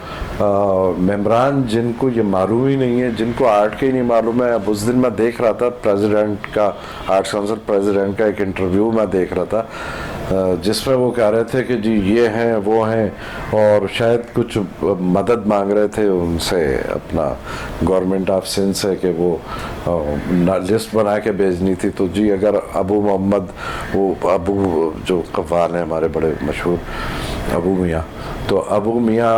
S1: मेम्बरान जिनको ये मालूम ही नहीं है, जिनको आर्ट के ही नहीं मालूम है। अब उस दिन मैं देख रहा था प्रेसिडेंट का, आर्ट्स काउंसिल प्रेसिडेंट का एक इंटरव्यू मैं देख रहा था, जिसमें वो कह रहे थे कि जी ये हैं वो हैं, और शायद कुछ मदद मांग रहे थे उनसे अपना गवर्नमेंट ऑफ सिंध से कि वो लिस्ट बना के भेजनी थी। तो जी अगर अबू मोहम्मद, वो अबू जो कव्वाल हैं हमारे बड़े मशहूर अबू मियाँ, तो अबू मियाँ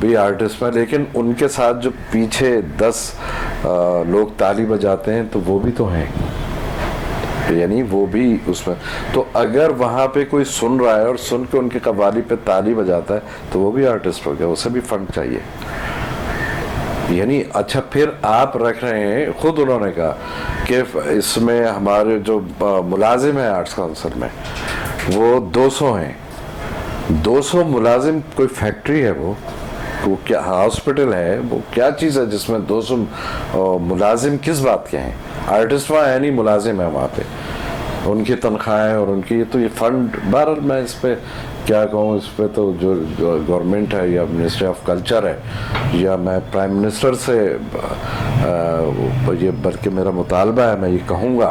S1: भी आर्टिस्ट हैं, लेकिन उनके साथ जो पीछे 10 लोग ताली बजाते हैं तो वो भी तो हैं, यानी वो भी उसमें। तो अगर वहाँ पे कोई सुन रहा है और सुन के उनके कव्वाली पे ताली बजाता है तो वो भी आर्टिस्ट हो गया, उसे भी फंड चाहिए। यानी अच्छा, फिर आप रख रहे हैं, खुद उन्होंने कहा कि इसमें हमारे जो मुलाजिम हैं आर्ट्स काउंसिल में वो 200 हैं। 200 मुलाजिम कोई फैक्ट्री है वो क्या हॉस्पिटल है, वो क्या चीज़ है जिसमें 200 मुलाजिम किस बात के हैं? आर्टिस्ट वहाँ है नहीं, मुलाजिम है वहाँ पे, उनकी तनख्वाहें और उनकी, तो ये फंड। बहरहाल मैं इस पर क्या कहूँ, इस पर तो जो गवर्नमेंट है या मिनिस्ट्री ऑफ कल्चर है या मैं प्राइम मिनिस्टर से ये बल्कि मेरा मुतालबा है, मैं ये कहूँगा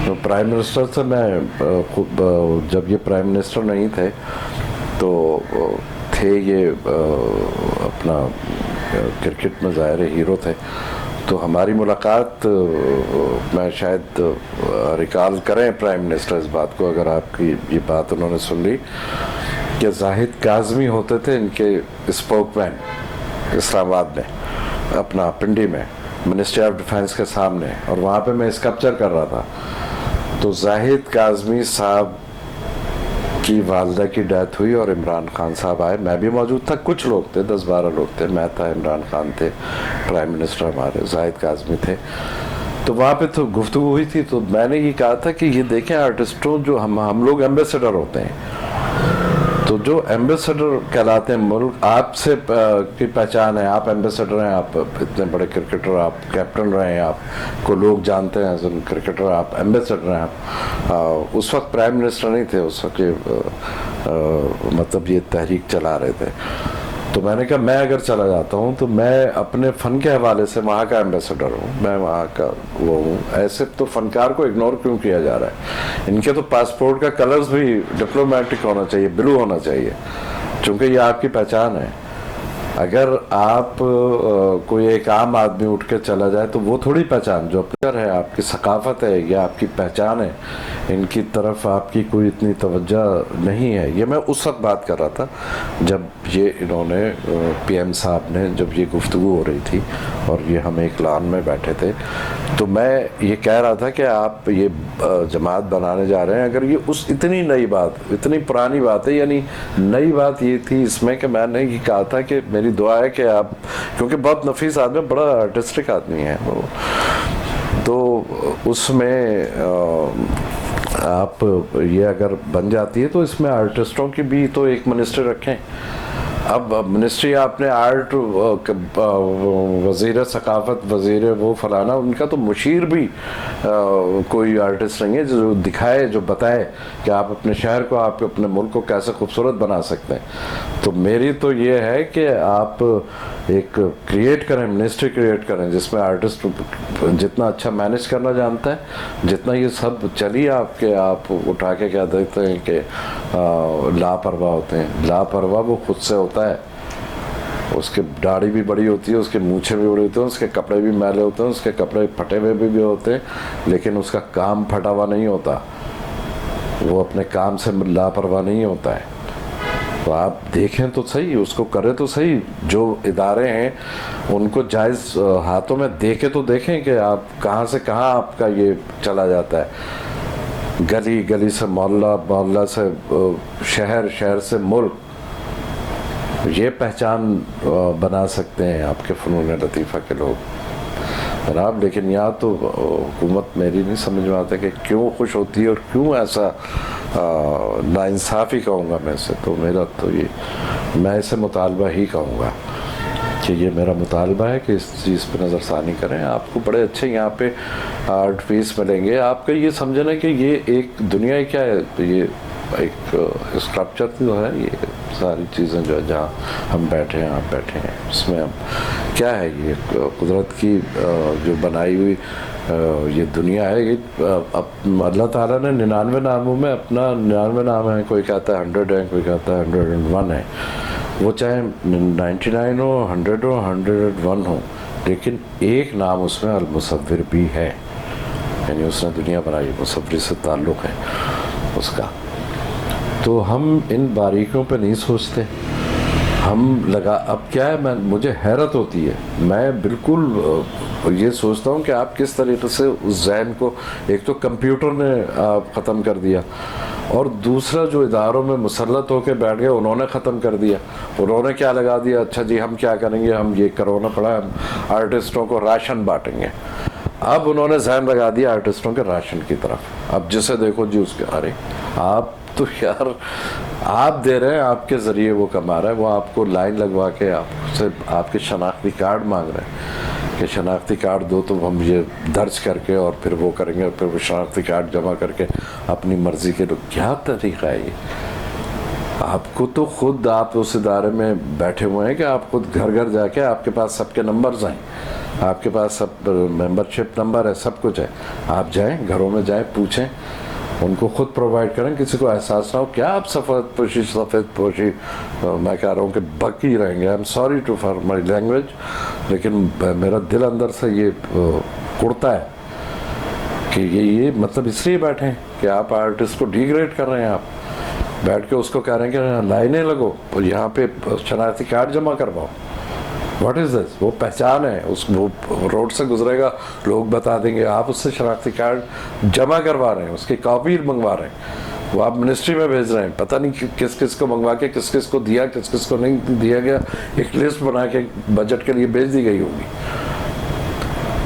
S1: तो प्राइम मिनिस्टर से मैं खुद, जब ये प्राइम मिनिस्टर नहीं थे तो थे ये अपना क्रिकेट में ज़ाहिर हीरो थे, तो हमारी मुलाकात, मैं शायद रिकॉल करें प्राइम मिनिस्टर इस बात को, अगर आपकी ये बात उन्होंने सुन ली, कि जाहिद काज़मी होते थे इनके स्पोकमैन इस्लामाबाद में, अपना पिंडी में मिनिस्ट्री ऑफ डिफेंस के सामने, और वहाँ पे मैं स्कल्पचर कर रहा था। तो जाहिद काज़मी साहब की वालदा की डेथ हुई और इमरान खान साहब आए, मैं भी मौजूद था, कुछ लोग थे, 10-12 लोग थे, मैं था, इमरान खान थे, प्राइम मिनिस्टर हमारे जाहिद काज़मी थे। तो वहाँ पे तो गुफ्तगू हुई थी, तो मैंने ये कहा था कि ये देखें आर्टिस्टों, जो हम लोग एम्बेसडर होते हैं, तो जो एम्बेसडर कहलाते हैं, मुल्क आपसे की पहचान है, आप एम्बेसडर हैं, आप इतने बड़े क्रिकेटर, आप कैप्टन रहे हैं, आपको लोग जानते हैं एज एन क्रिकेटर, आप एम्बेसडर हैं। आप उस वक्त प्राइम मिनिस्टर नहीं थे, उस वक्त मतलब ये तहरीक चला रहे थे। तो मैंने कहा मैं अगर चला जाता हूँ तो मैं अपने फ़न के हवाले से वहाँ का एम्बेसडर हूँ, मैं वहाँ का वो हूँ, ऐसे तो फ़नकार को इग्नोर क्यों किया जा रहा है? इनके तो पासपोर्ट का कलर्स भी डिप्लोमेटिक होना चाहिए, ब्लू होना चाहिए, क्योंकि ये आपकी पहचान है। अगर आप कोई एक आम आदमी उठ के चला जाए तो वो थोड़ी पहचान, जो कल्चर है, आपकी सकाफत है या आपकी पहचान है, इनकी तरफ आपकी कोई इतनी तवज्जो नहीं है। ये मैं उस वक्त बात कर रहा था जब ये इन्होंने पीएम साहब ने, जब ये गुफ्तगू हो रही थी और ये हम एक लॉन में बैठे थे, तो मैं ये कह रहा था कि आप ये जमात बनाने जा रहे हैं, अगर ये उस इतनी नई बात, इतनी पुरानी बात है, यानी नई बात ये थी इसमें कि मैंने ये कहा था कि मेरी दुआ है कि आप, क्योंकि बहुत नफीस आदमी, बड़ा आर्टिस्टिक आदमी है वो, तो उसमें आप ये अगर बन जाती है तो इसमें आर्टिस्टों की भी तो एक मिनिस्ट्री रखें। अब मिनिस्ट्री आपने आर्ट, वज़ीर सकाफत, वज़ीर वो फलाना, उनका तो मुशीर भी कोई आर्टिस्ट नहीं है जो दिखाए, जो बताए कि आप अपने शहर को, आप अपने मुल्क को कैसे खूबसूरत बना सकते हैं। तो मेरी तो ये है कि आप एक क्रिएट करें, मिनिस्ट्री क्रिएट करें जिसमें आर्टिस्ट जितना अच्छा मैनेज करना जानता है, जितना ये सब चलिए आपके, आप उठा के क्या देखते हैं कि लापरवाह होते हैं। लापरवाह वो खुद से होता है, उसके दाढ़ी भी बड़ी होती है, उसके मूछें भी बड़ी होती हैं, उसके कपड़े भी मैले होते हैं, उसके कपड़े फटे हुए भी होते हैं, लेकिन उसका काम फटा हुआ नहीं होता, वो अपने काम से लापरवाह नहीं होता है। तो आप देखें तो सही, उसको करें तो सही, जो इदारे हैं उनको जायज़ हाथों में देके तो देखें कि आप कहाँ से कहाँ आपका ये चला जाता है, गली गली से मोहल्ला, मोहल्ला से शहर, शहर से मुल्क, ये पहचान बना सकते हैं आपके फ़नून लतीफ़ा के लोग जनाब। लेकिन यहाँ तो हुकूमत मेरी नहीं समझ में आता कि क्यों खुश होती है और क्यों ऐसा नाइंसाफ़ी कहूँगा मैं इसे, तो मेरा तो ये, मैं इसे मुतालबा ही कहूँगा कि ये मेरा मुतालबा है कि इस चीज़ पर नज़रसानी करें। आपको बड़े अच्छे यहाँ पे आर्ट पीस मिलेंगे, आपका ये समझना कि ये एक दुनिया ही क्या है, ये एक स्ट्रक्चर जो है, ये सारी चीज़ें जो है जहाँ हम बैठे हैं, आप बैठे हैं, इसमें हम क्या है, ये कुदरत की जो बनाई हुई ये दुनिया है ये अब अल्लाह ताला ने 99 नामों में अपना 99 नाम है, कोई कहता है 100 है, कोई कहता है 101 है, वो चाहे 99 हो, 100 हो, 101 हो, लेकिन एक नाम उसमें अल मुसव्विर भी है, यानी उसने दुनिया बनाई, मुसव्विर से ताल्लुक़ है उसका। तो हम इन बारीकियों पे नहीं सोचते, हम लगा अब क्या है, मुझे हैरत होती है, मैं बिल्कुल ये सोचता हूँ कि आप किस तरीके से उस जहन को, एक तो कंप्यूटर ने ख़त्म कर दिया, और दूसरा जो इदारों में मुसल्लत होकर बैठ गए उन्होंने ख़त्म कर दिया। उन्होंने क्या लगा दिया, अच्छा जी हम क्या करेंगे, हम ये कोरोना पड़ा, हम आर्टिस्टों को राशन बांटेंगे। अब उन्होंने जहन लगा दिया आर्टिस्टों के राशन की तरफ, अब जिसे देखो जी उसके, अरे आप तो यार आप दे रहे हैं, आपके ज़रिए वो कमा रहा है, वो आपको लाइन लगवा के आपसे आपके शनाख्ती कार्ड मांग रहे हैं कि शनाख्ती कार्ड दो, तो हम ये दर्ज करके और फिर वो करेंगे, और फिर वो शनाख्ती कार्ड जमा करके अपनी मर्ज़ी के लोग, क्या तरीक़ा है ये? आपको तो खुद आप उस इदारे में बैठे हुए हैं कि आप खुद घर घर जाके, आपके पास सबके नंबर्स हैं, आपके पास सब मेंबरशिप नंबर है, सब कुछ है, आप जाएं घरों में जाएं, पूछें, उनको खुद प्रोवाइड करें, किसी को एहसास ना हो। क्या आप सफ़ेद पोशी मैं कह रहा हूँ कि बकी रहेंगे, I am sorry to for my language, लेकिन मेरा दिल अंदर से ये कुड़ता है कि ये मतलब इसलिए बैठे हैं कि आप आर्टिस्ट को डिग्रेड कर रहे हैं, आप बैठ के उसको कह रहे हैं कि लाइनें लगो और यहाँ पे शनाख्ती कार्ड जमा करवाओ। What is this? वो पहचान है, उस वो रोड से गुजरेगा, लोग बता देंगे, आप उससे शनाख्ती कार्ड जमा करवा रहे हैं, उसकी कॉपी मंगवा रहे हैं, वो आप मिनिस्ट्री में भेज रहे हैं, पता नहीं किस किस को मंगवा के किस किस को दिया, किस किस को नहीं दिया गया, एक लिस्ट बना के बजट के लिए भेज दी गई होगी।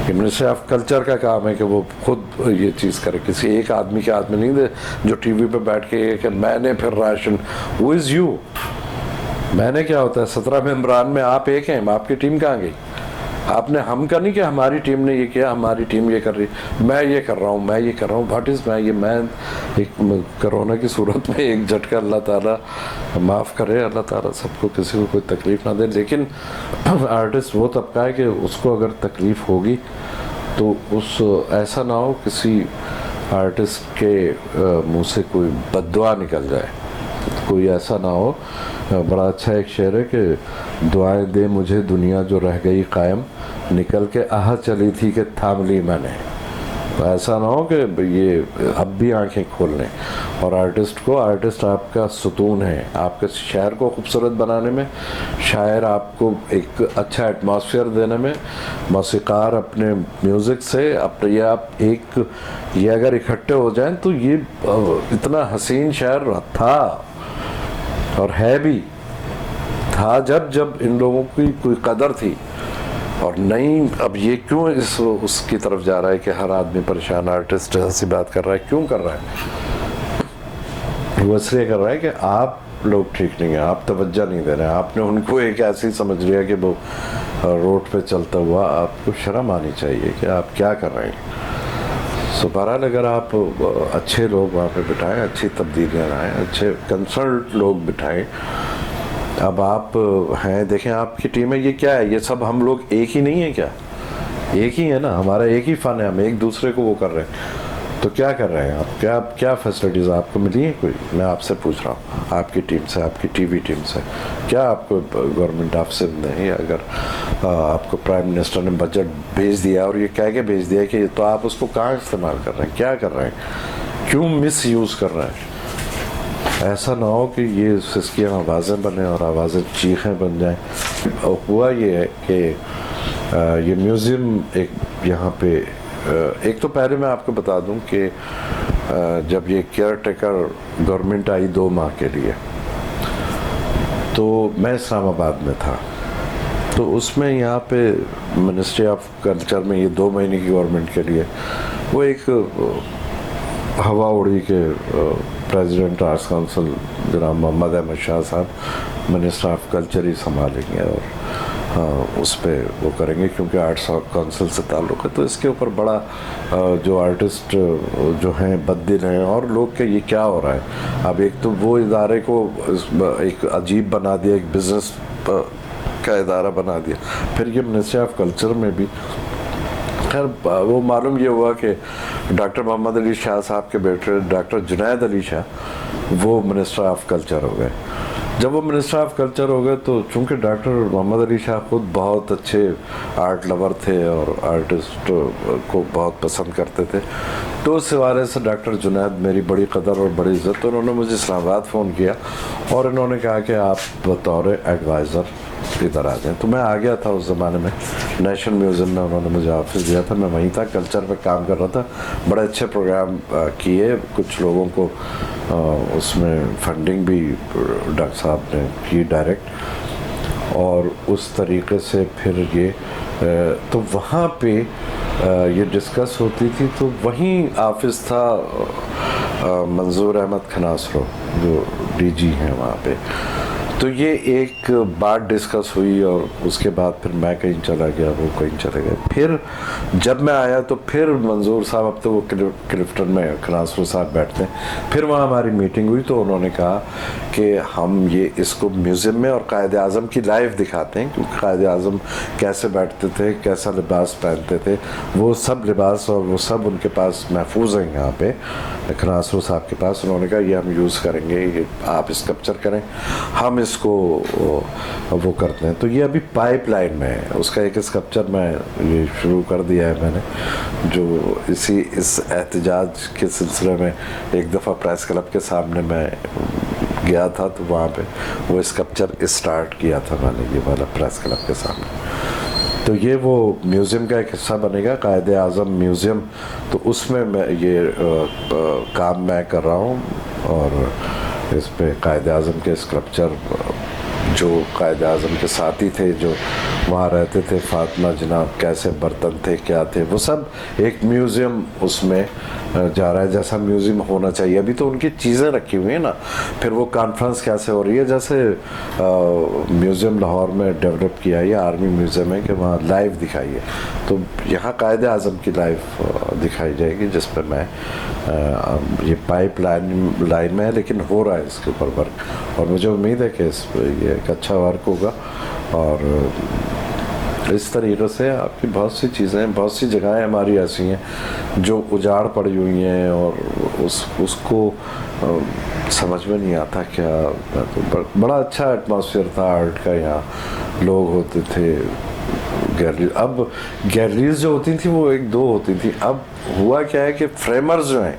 S1: मिनिस्ट्री ऑफ कल्चर का काम है कि वो खुद ये चीज़ करे, किसी एक आदमी के हाथ में नहीं दे जो टीवी पे बैठ के कि मैंने फिर राशन, हु इज़ यू? मैंने क्या होता है, 17 मेंबरान में आप एक हैं, आपकी टीम कहाँ गई? आपने हम का नहीं कि हमारी टीम ने ये किया, हमारी टीम ये कर रही, मैं ये कर रहा हूँ, मैं ये कर रहा हूँ, व्हाट इज़ मैं एक कोरोना की सूरत में एक झटका, अल्लाह ताला माफ़ करे, अल्लाह ताला सबको, किसी को कोई तकलीफ़ ना दे, लेकिन आर्टिस्ट वो तबका है कि उसको अगर तकलीफ़ होगी तो उस ऐसा ना हो किसी आर्टिस्ट के मुँह से कोई बद्दुआ निकल जाए, कोई ऐसा ना हो। बड़ा अच्छा एक शेर है कि दुआएं दे मुझे दुनिया जो रह गई कायम, निकल के आह चली थी कि थाम ली मैंने। तो ऐसा ना हो कि ये अब भी आंखें खोल लें, और आर्टिस्ट को, आर्टिस्ट आपका सुतून है, आपके शहर को खूबसूरत बनाने में, शायर आपको एक अच्छा एटमॉस्फेयर देने में, मौसीकार अपने म्यूज़िक से अपने, ये आप एक ये अगर इकट्ठे हो जाएं तो ये इतना हसीन शहर था और है भी, था जब इन लोगों की कोई कदर थी, और नहीं अब ये क्यों इस उसकी तरफ जा रहा है कि हर आदमी परेशान, आर्टिस्ट ऐसी बात कर रहा है, क्यों कर रहा है? वो इसलिए कर रहा है कि आप लोग ठीक नहीं हैं, आप तवज्जो नहीं दे रहे हैं, आपने उनको एक ऐसी समझ लिया कि वो रोड पे चलता हुआ, आपको शर्म आनी चाहिए कि आप क्या कर रहे हैं। सो बहरहाल अगर आप अच्छे लोग वहाँ पे बिठाएं, अच्छी तब्दीलियाँ लाएँ, अच्छे कंसल्ट लोग बिठाएं। अब आप हैं, देखें आपकी टीम है, ये क्या है, ये सब हम लोग एक ही नहीं है क्या? एक ही है ना, हमारा एक ही फ़न है, हम एक दूसरे को वो कर रहे हैं। तो क्या कर रहे हैं आप, क्या फैसिलिटीज़ आपको मिली हैं कोई? मैं आपसे पूछ रहा हूँ, आपकी टीम से, आपकी टीवी टीम से, क्या आपको गवर्नमेंट ऑफिसर ने, अगर आपको प्राइम मिनिस्टर ने बजट भेज दिया और ये कह के भेज दिया कि तो आप उसको कहाँ इस्तेमाल कर रहे हैं, क्या कर रहे हैं, क्यों मिस यूज़ कर रहे हैं? ऐसा ना हो कि ये सिस्कियाँ आवाज़ें बने और आवाज़ें चीखें बन जाएँ। हुआ ये है कि ये म्यूज़ियम एक यहाँ पे, एक तो पहले मैं आपको बता दूं कि जब ये केयर टेकर गवर्नमेंट आई 2 माह के लिए, तो मैं इस्लामाबाद में था, तो उसमें यहाँ पे मिनिस्ट्री ऑफ कल्चर में ये 2 महीने की गवर्नमेंट के लिए वो एक हवा उड़ी के प्रेसिडेंट आर्ट्स काउंसिल जनाब मोहम्मद अहमद शाह साहब मिनिस्टर ऑफ कल्चर ही संभालेंगे और उस पर वो करेंगे, क्योंकि आर्ट्स काउंसिल से ताल्लुक़ है। तो इसके ऊपर बड़ा जो आर्टिस्ट जो हैं बददिल हैं और लोग के ये क्या हो रहा है। अब एक तो वो इदारे को एक अजीब बना दिया, एक बिज़नेस का इदारा बना दिया, फिर ये मिनिस्ट्री ऑफ कल्चर में भी खैर वो मालूम ये हुआ कि डॉक्टर मोहम्मद अली शाह साहब के बेटे डॉक्टर जुनैद अली शाह वो मिनिस्टर ऑफ कल्चर हो गए। जब वो मिनिस्टर ऑफ कल्चर हो गए तो चूंकि डॉक्टर मोहम्मद अली शाह खुद बहुत अच्छे आर्ट लवर थे और आर्टिस्ट को बहुत पसंद करते थे, तो उस हवाले से डॉक्टर जुनैद मेरी बड़ी कदर और बड़ी इज़्ज़त, तो उन्होंने मुझे इस्लामाबाद फ़ोन किया और इन्होंने कहा कि आप बतौर एडवाइज़र इधर आ जाएँ। तो मैं आ गया था उस ज़माने में, नेशनल म्यूज़ियम में उन्होंने मुझे ऑफिस दिया था, मैं वहीं था, कल्चर पे काम कर रहा था। बड़े अच्छे प्रोग्राम किए, कुछ लोगों को उसमें फंडिंग भी डॉक्टर साहब ने की डायरेक्ट, और उस तरीके से फिर ये तो वहाँ पे ये डिस्कस होती थी। तो वहीं ऑफिस था मंजूर अहमद खनासरो जो डीजी हैं वहाँ पे। तो ये एक बात डिस्कस हुई और उसके बाद फिर मैं कहीं चला गया, वो कहीं चले गए। फिर जब मैं आया तो फिर मंजूर साहब, अब तो वो क्लिफ्टन में खनासरो साहब बैठते हैं, फिर वहाँ हमारी मीटिंग हुई। तो उन्होंने कहा कि हम ये इसको म्यूज़ियम में और कायद आज़म की लाइव दिखाते हैं, क्योंकि कायद आज़म कैसे बैठते थे, कैसा लिबास पहनते थे, वो सब लिबास और वो सब उनके पास महफूज हैं यहाँ पे खनासरो साहब के पास। उन्होंने कहा ये हम यूज़ करेंगे, ये आप स्कल्पचर करें, हम इसको वो करते हैं। तो ये अभी पाइपलाइन में है, उसका एक स्कल्पचर मैं ये शुरू कर दिया है मैंने, जो इस एहतजाज के सिलसिले में एक दफ़ा प्रेस क्लब के सामने मैं गया था, तो वहाँ पे वो स्कल्पचर स्टार्ट किया था मैंने, ये वाला प्रेस क्लब के सामने। तो ये वो म्यूज़ियम का एक हिस्सा बनेगा, कायद आज़म म्यूज़ियम, तो उसमें मैं ये काम मैं कर रहा हूँ। और इस पे कायद आज़म के स्कल्पचर, जो कायद आज़म के साथी थे जो वहाँ रहते थे, फातिमा जनाब, कैसे बर्तन थे, क्या थे, वो सब एक म्यूज़ियम उसमें जा रहा है, जैसा म्यूज़ियम होना चाहिए। अभी तो उनकी चीज़ें रखी हुई हैं ना, फिर वो कॉन्फ्रेंस कैसे हो रही है, जैसे म्यूज़ियम लाहौर में डेवलप किया है, आर्मी म्यूज़ियम है कि वहाँ लाइव दिखाइए, तो यहाँ कायद आज़म की लाइव दिखाई जाएगी, जिस पर मैं ये पाइप लाइन में है, लेकिन हो रहा है इसके ऊपर वर्क, और मुझे उम्मीद है कि इस ये एक अच्छा वर्क होगा। और इस तरीक़े से आपकी बहुत सी चीज़ें, बहुत सी जगहें हमारी ऐसी हैं जो उजाड़ पड़ी हुई हैं और उसको समझ में नहीं आता क्या। तो बड़ा अच्छा एटमॉस्फेयर था आर्ट का, यहाँ लोग होते थे, गैलरी, अब गैलरीज जो होती थी वो एक दो होती थी, अब हुआ क्या है कि फ्रेमर्स जो हैं,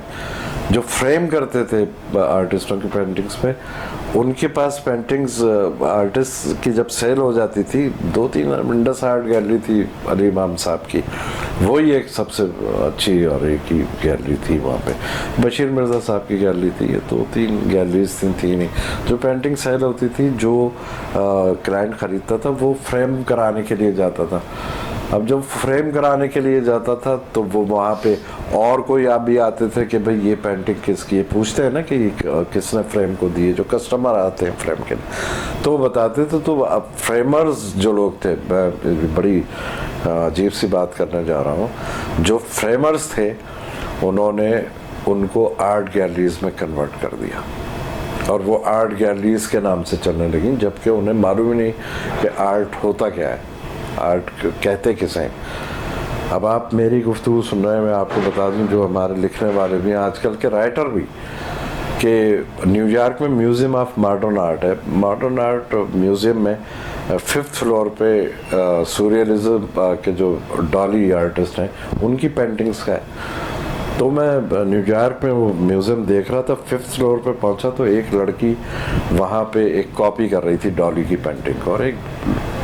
S1: जो फ्रेम करते थे आर्टिस्टों की पेंटिंग्स पे, उनके पास पेंटिंग्स आर्टिस्ट की जब सेल हो जाती थी, 2-3 इंडस आर्ट गैलरी थी अली इमाम साहब की, वही एक सबसे अच्छी और एक ही गैलरी थी वहाँ पे। बशीर मिर्ज़ा साहब की गैलरी थी, ये 2-3 गैलरीज थी नहीं। जो पेंटिंग सेल होती थी, जो क्लाइंट ख़रीदता था वो फ्रेम कराने के लिए जाता था। अब जब फ्रेम कराने के लिए जाता था तो वो वहाँ पे और कोई आप भी आते थे कि भाई ये पेंटिंग किसकी है, पूछते हैं ना कि किसने फ्रेम को दी है, जो कस्टमर आते हैं फ्रेम के लिए, तो वो बताते थे। तो अब फ्रेमर्स जो लोग थे, मैं बड़ी अजीब सी बात करने जा रहा हूँ, जो फ्रेमर्स थे उन्होंने उनको आर्ट गैलरीज में कन्वर्ट कर दिया और वो आर्ट गैलरीज के नाम से चलने लगी, जबकि उन्हें मालूम ही नहीं कि आर्ट होता क्या है, आर्ट कहते किसे हैं। अब आप मेरी गुफ्तगू सुन रहे हैं, मैं आपको बता दूं जो हमारे लिखने वाले भी हैं, आजकल के राइटर भी, कि न्यूयॉर्क में म्यूज़ियम ऑफ मॉडर्न आर्ट है। मॉडर्न आर्ट म्यूज़ियम में 5th फ्लोर पे सूर्यलिज्म के जो डॉली आर्टिस्ट हैं उनकी पेंटिंग्स का है। तो मैं न्यूयॉर्क में वो म्यूज़ियम देख रहा था, 5th फ्लोर पे पहुंचा तो एक लड़की वहाँ पे एक कॉपी कर रही थी डॉली की पेंटिंग, और एक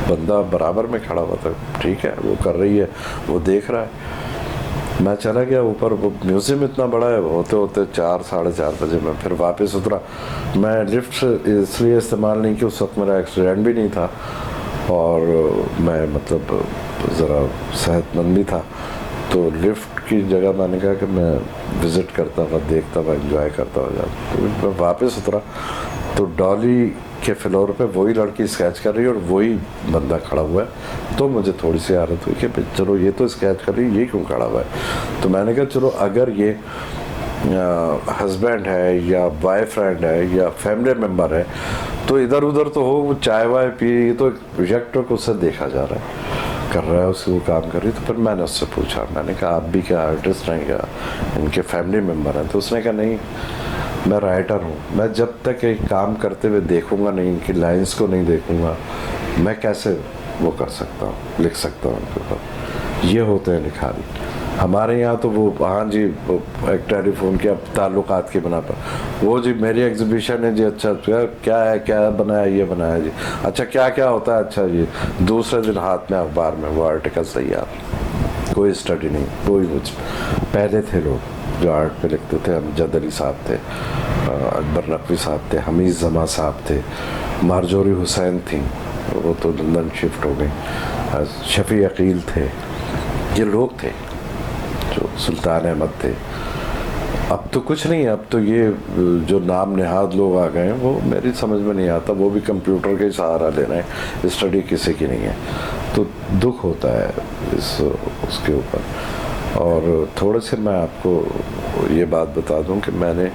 S1: बंदा बराबर में खड़ा हुआ था, ठीक है वो कर रही है, वो देख रहा है। मैं चला गया ऊपर, वो म्यूज़ियम इतना बड़ा है, होते होते 4-4:30 बजे मैं फिर वापस उतरा। मैं लिफ्ट इसलिए इस्तेमाल नहीं कि उस वक्त मेरा एक्सीडेंट भी नहीं था और मैं मतलब ज़रा सेहतमंद भी था, तो लिफ्ट की जगह मैंने कहा कि मैं विज़िट करता हुआ, देखता हुआ, एंजॉय करता हुआ जाता। तो मैं वापस उतरा तो डॉली के फ्लोर पे वही लड़की स्केच कर रही है और वही बंदा खड़ा हुआ है। तो मुझे थोड़ी सी आदत हुई कि चलो ये तो स्केच कर रही है, ये क्यों खड़ा हुआ है। तो मैंने कहा चलो अगर ये हस्बैंड है या बॉयफ्रेंड है या फैमिली मेम्बर है तो इधर उधर तो हो, वो चाय वाय पिए, ये तो एक प्रोजेक्टर को उससे देखा जा रहा है। कर रहा है, उसकी वो काम कर रही। तो फिर मैंने उससे पूछा, मैंने कहा आप भी क्या आर्टिस्ट हैं क्या, इनके फैमिली मेम्बर हैं? तो उसने कहा नहीं, मैं राइटर हूँ, मैं जब तक एक काम करते हुए देखूँगा नहीं, इनकी लाइंस को नहीं देखूँगा, मैं कैसे वो कर सकता हूँ, लिख सकता हूँ उनके ऊपर। ये होते हैं लिखारी। हमारे यहाँ तो वो हाँ जी, वो एक टेलीफोन के अब ताल्लुकात के बना पर, वो जी मेरी एग्जीबिशन है जी, अच्छा क्या है, क्या बनाया, ये बनाया जी, अच्छा क्या क्या होता है, अच्छा जी, दूसरे दिन हाथ में अखबार में वो आर्टिकल तैयार, कोई स्टडी नहीं, कोई कुछ। पहले थे लोग जो आर्ट पे लिखते थे, अमजद अली साहब थे, अकबर नकवी साहब थे, हमीद जमा साहब थे, मारजोरी हुसैन थी, वो तो लंदन शिफ्ट हो गई, शफी अकील थे, ये लोग थे जो, सुल्तान अहमद थे। अब तो कुछ नहीं है, अब तो ये जो नाम नेहाद लोग आ गए हैं वो मेरी समझ में नहीं आता, वो भी कंप्यूटर का ही सहारा ले रहे हैं, स्टडी किसी की नहीं है। तो दुख होता है इस उसके ऊपर। और थोड़े से मैं आपको ये बात बता दूं कि मैंने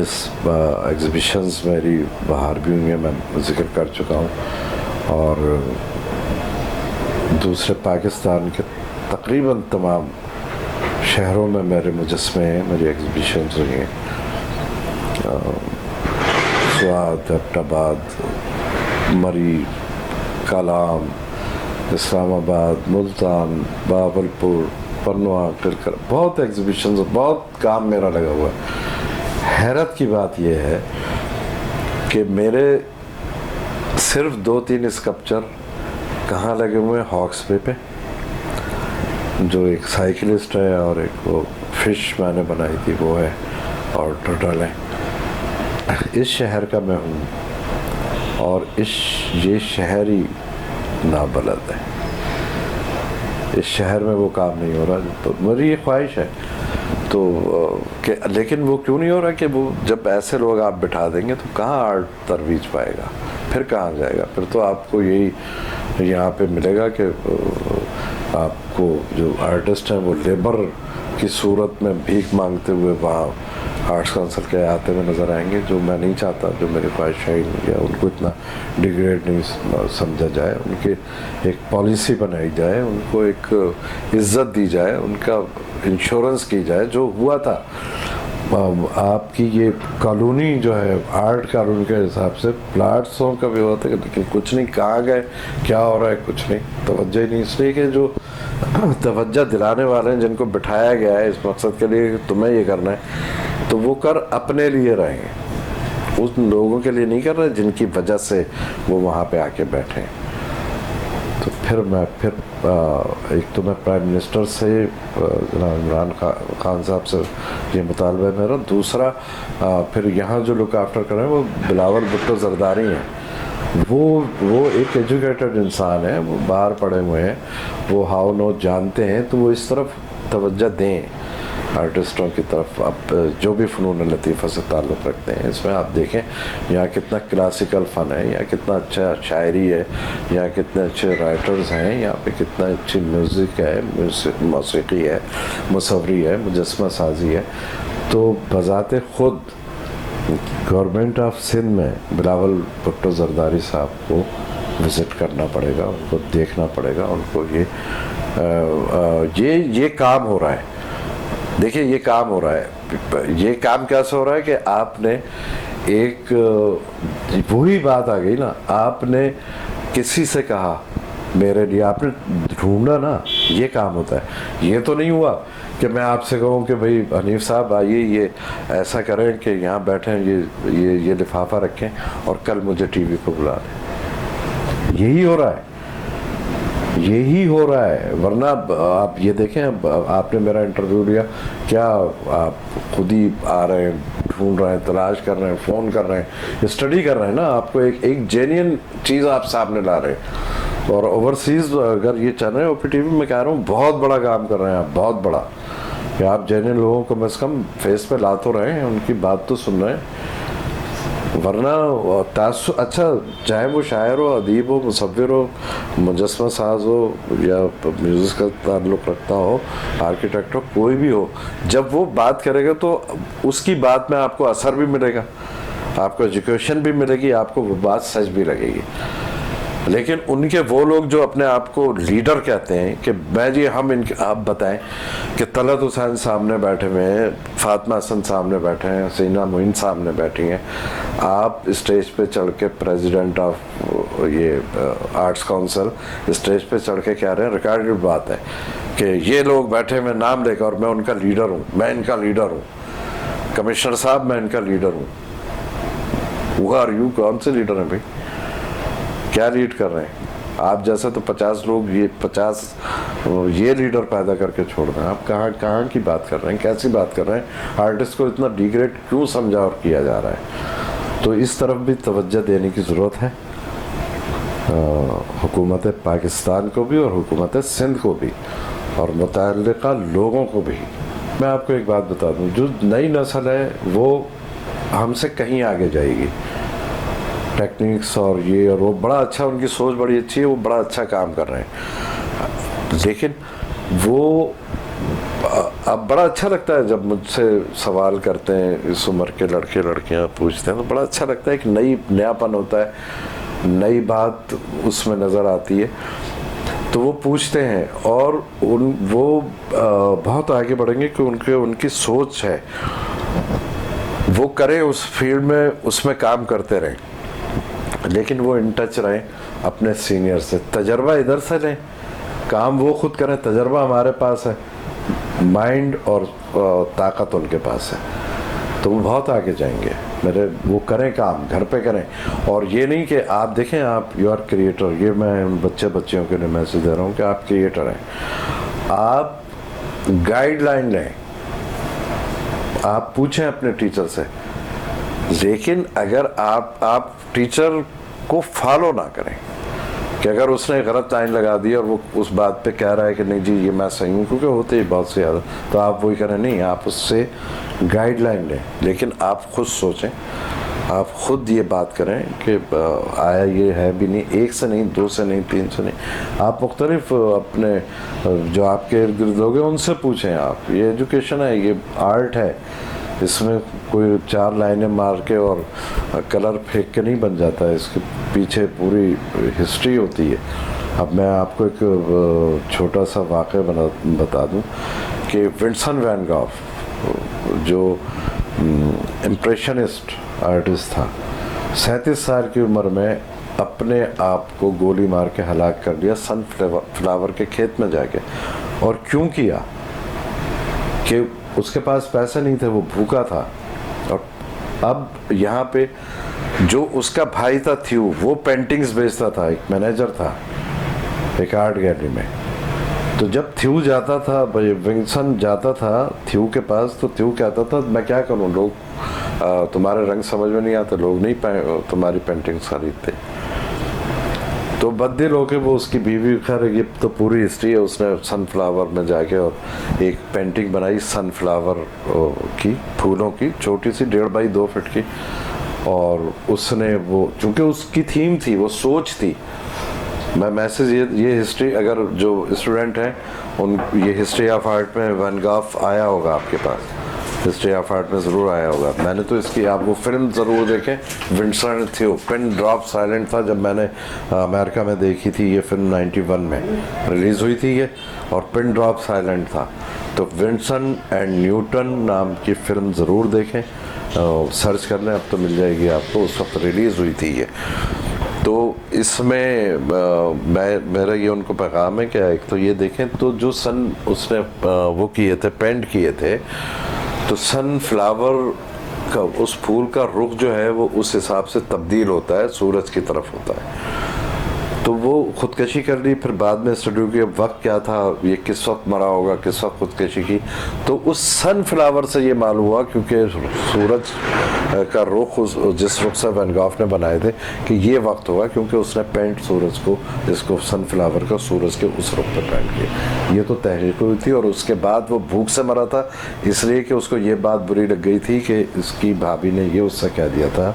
S1: इस एग्ज़िबिशंस मेरी बाहर भी हुई हैं, मैं जिक्र कर चुका हूँ, और दूसरे पाकिस्तान के तकरीबन तमाम शहरों में मेरे मुजस्मे हैं, मेरी एग्ज़िबिशंस हुई हैं, स्वात, एबटाबाद, मरी, कलाम, इस्लामाबाद, मुल्तान, बावलपुर, पन्नुआ, किरकर, बहुत एग्जीबिशंस, बहुत काम मेरा लगा हुआ है। हैरत की बात यह है कि मेरे सिर्फ 2-3 स्कल्पचर कहाँ लगे हुए हैं, हॉक्स पे जो एक साइकिलिस्ट है, और एक वो फिश मैंने बनाई थी वो है, और टर्टल है। इस शहर का मैं हूँ, और ये शहर ही नाबलद है, इस शहर में वो काम नहीं हो रहा। तो मेरी ये ख्वाहिश है तो लेकिन वो क्यों नहीं हो रहा कि वो जब ऐसे लोग आप बिठा देंगे तो कहाँ आर्ट तरवीज पाएगा, फिर कहाँ जाएगा? फिर तो आपको यही यहाँ पे मिलेगा कि आपको जो आर्टिस्ट हैं वो लेबर की सूरत में भीख मांगते हुए वहाँ आर्ट्स काउंसिल के आते हुए नज़र आएंगे, जो मैं नहीं चाहता, जो मेरी ख्वाहिश है नहीं, उनको इतना डिग्रेड नहीं समझा जाए, उनकी एक पॉलिसी बनाई जाए, उनको एक इज्जत दी जाए, उनका इंश्योरेंस की जाए। जो हुआ था आपकी ये कॉलोनी जो है आर्ट कॉलोनी के हिसाब से प्लाट्सों का भी होता है, लेकिन कुछ नहीं, कहाँ गए, क्या हो रहा है, कुछ नहीं, तवज्जो ही नहीं। इसलिए कि जो तवज्जो दिलाने वाले हैं, जिनको बिठाया गया है इस मकसद के लिए कि तुम्हें ये करना है, तो वो कर अपने लिए रहेंगे, उन लोगों के लिए नहीं कर रहे जिनकी वजह से वो वहाँ पे आके बैठे। तो फिर मैं एक तो मैं प्राइम मिनिस्टर से इमरान खान साहब से ये मुतालबा है मेरा, दूसरा फिर यहाँ जो लुक आफ्टर कर रहे हैं वो बिलावल भुट्टो जरदारी हैं। वो एक एजुकेटेड इंसान है, वो बाहर पढ़े हुए हैं, वो हाउ नो जानते हैं, तो वो इस तरफ तवज्जो दें आर्टिस्टों की तरफ। अब जो भी फ़नून लतीफ़ा से ताल्लुक़ रखते हैं, इसमें आप देखें यहाँ कितना क्लासिकल फ़न है, यहाँ कितना अच्छा शायरी है, यहाँ कितने अच्छे राइटर्स हैं, यहाँ पे कितना अच्छी म्यूज़िक है, मौसीकी है, मुसव्वरी है, मुजस्मा साजी है। तो बज़ाते ख़ुद गवर्नमेंट ऑफ सिंध में बिलावल भुट्टो जरदारी साहब को विज़िट करना पड़ेगा, उनको देखना पड़ेगा, उनको ये काम हो रहा है। देखिए ये काम हो रहा है, ये काम कैसे हो रहा है कि आपने एक वही बात आ गई ना, आपने किसी से कहा मेरे लिए, आपने ढूंढा ना, ये काम होता है। ये तो नहीं हुआ कि मैं आपसे कहूँ कि भाई हनीफ साहब आइए, ये ऐसा करें कि यहाँ बैठें, ये लिफाफा रखें और कल मुझे टीवी पे बुला लें। यही हो रहा है, यही हो रहा है। वरना आप ये देखें, आपने मेरा इंटरव्यू लिया, क्या आप खुद ही आ रहे हैं, ढूंढ रहे हैं, तलाश कर रहे हैं, फ़ोन कर रहे हैं, स्टडी कर रहे हैं ना, आपको एक जेन्युइन चीज़ आप सामने ला रहे हैं। और ओवरसीज़ अगर ये चल रहे हैं OPTV में, कह रहा हूँ बहुत बड़ा काम कर रहे हैं आप, बहुत बड़ा, कि आप जेन्युइन लोगों को कम से कम फेस पे ला तो रहे हैं, उनकी बात तो सुन रहे हैं। वरना अच्छा, चाहे वो शायर हो, अदीब हो, मुसव्विर हो, मुजस्मा साज हो, या म्यूज़िक का ताल्लुक़ रखता हो, आर्किटेक्ट हो, कोई भी हो, जब वो बात करेगा तो उसकी बात में आपको असर भी मिलेगा, आपको एजुकेशन भी मिलेगी, आपको वो बात सच भी लगेगी। लेकिन उनके वो लोग जो अपने आप को लीडर कहते हैं कि मैं जी हम इनके, आप बताएं कि तलत हुसैन सामने बैठे हुए हैं, फातिमा हसन सामने बैठे हैं, हसीना मोइन सामने बैठी हैं, आप स्टेज पे चढ़ के प्रेसिडेंट ऑफ ये आर्ट्स काउंसिल स्टेज पे चढ़ के कह रहे हैं, रिकॉर्डेड बात है कि ये लोग बैठे हुए नाम लेकर और मैं उनका लीडर हूँ, मैं इनका लीडर हूँ, कमिश्नर साहब मैं इनका लीडर हूँ। वो आर यू, कौन से लीडर हैं भाई, क्या लीड कर रहे हैं आप? जैसे तो 50 लोग ये लीडर पैदा करके छोड़ रहे हैं। आप कहाँ की बात कर रहे हैं, कैसी बात कर रहे हैं? आर्टिस्ट को इतना डिग्रेड क्यों समझा और किया जा रहा है? तो इस तरफ भी तवज्जो देने की ज़रूरत है, हुकूमत पाकिस्तान को भी और हुकूमत सिंध को भी और मुतअल्लिक़ा लोगों को भी। मैं आपको एक बात बता दूं, जो नई नस्ल है वो हमसे कहीं आगे जाएगी, टेक्निक्स और ये और वो, बड़ा अच्छा, उनकी सोच बड़ी अच्छी है, वो बड़ा अच्छा काम कर रहे हैं। लेकिन वो अब बड़ा अच्छा लगता है जब मुझसे सवाल करते हैं, इस उम्र के लड़के लड़कियां पूछते हैं, तो बड़ा अच्छा लगता है कि नयापन होता है, नई बात उसमें नज़र आती है, तो वो पूछते हैं और वो बहुत आगे बढ़ेंगे कि उनकी सोच है, वो करें उस फील्ड में, उसमें काम करते रहें, लेकिन वो इन टच रहें अपने सीनियर से, तजर्बा इधर से लें, काम वो खुद करें, तजर्बा हमारे पास है, माइंड और ताकत उनके पास है, तो वो बहुत आगे जाएंगे वो करें काम, घर पे करें। और ये नहीं कि आप देखें, आप यू आर क्रिएटर, ये मैं उन बच्चियों के लिए मैसेज दे रहा हूँ कि आप क्रिएटर हैं, आप गाइडलाइन लें, आप पूछें अपने टीचर से, लेकिन अगर आप टीचर को फॉलो ना करें कि अगर उसने गलत लाइन लगा दी और वो उस बात पे कह रहा है कि नहीं जी ये मैं सही हूँ, क्योंकि होते ही बहुत से ज़्यादा, तो आप वही करें नहीं, आप उससे गाइडलाइन लें, लेकिन आप खुद सोचें, आप खुद ये बात करें कि आया ये है भी नहीं, एक से नहीं, दो से नहीं, तीन से नहीं, आप मुख्तलिफ अपने जो आपके इर्द गिर्द लोग हैं उनसे पूछें। आप, ये एजुकेशन है, ये आर्ट है, इसमें कोई 4 लाइनें मार के और कलर फेंक के नहीं बन जाता है, इसके पीछे पूरी हिस्ट्री होती है। अब मैं आपको एक छोटा सा वाक़या बता दूं कि विंसेंट वैन गॉग जो इम्प्रेशनिस्ट आर्टिस्ट था, 37 साल की उम्र में अपने आप को गोली मार के हलाक कर दिया सनफ्लावर के खेत में जाके। और क्यों किया? कि उसके पास पैसे नहीं थे, वो भूखा था। और अब यहाँ पे जो उसका भाई था थ्यू, वो पेंटिंग्स बेचता था, एक मैनेजर था एक आर्ट गैलरी में। तो जब थ्यू जाता था, विंसेंट जाता था थ्यू के पास, तो थ्यू कहता था मैं क्या करूँ, लोग तुम्हारे रंग समझ में नहीं आते, लोग नहीं तुम्हारी पेंटिंग्स खरीदते। तो बददिल होके वो उसकी बीवी, खैर ये तो पूरी हिस्ट्री है, उसने सनफ्लावर में जाके और एक पेंटिंग बनाई सनफ्लावर की, फूलों की, छोटी सी 1.5 बाई 2 फीट की। और उसने वो, चूँकि उसकी थीम थी, वो सोच थी, मैं मैसेज ये हिस्ट्री, अगर जो स्टूडेंट हैं उन, ये हिस्ट्री ऑफ आर्ट में वैन गॉग आया होगा आपके पास, हिस्ट्री ऑफ आर्ट में ज़रूर आया होगा। मैंने तो इसकी, आप वो फिल्म ज़रूर देखें, विंसेंट थ्यू, पिन ड्रॉप साइलेंट था, जब मैंने अमेरिका में देखी थी ये फिल्म 91 में रिलीज़ हुई थी ये, और पिन ड्रॉप साइलेंट था। तो विंसेंट एंड न्यूटन नाम की फ़िल्म ज़रूर देखें, सर्च कर लें, अब तो मिल जाएगी आपको, उस वक्त रिलीज़ हुई थी ये। तो इसमें मेरा ये उनको पैगाम है कि एक तो ये देखें, तो जो सन उसने वो किए थे, पेंट किए थे, तो सनफ्लावर का उस फूल का रुख जो है वो उस हिसाब से तब्दील होता है, सूरज की तरफ होता है। तो वो खुदकशी कर ली, फिर बाद में स्टडी के वक्त क्या था, ये किस वक्त मरा होगा, किस वक्त खुदकशी की, तो उस सनफ्लावर से ये मालूम हुआ, क्योंकि सूरज का रुख जिस रुख से वैन गॉग ने बनाए थे कि ये वक्त होगा, क्योंकि उसने पेंट सूरज को, इसको सनफ्लावर का सूरज के उस रुख पर पेंट किया। ये तो तहरीक हुई थी। और उसके बाद वो भूख से मरा था, इसलिए कि उसको ये बात बुरी लग गई थी कि इसकी भाभी ने ये उससे कह दिया था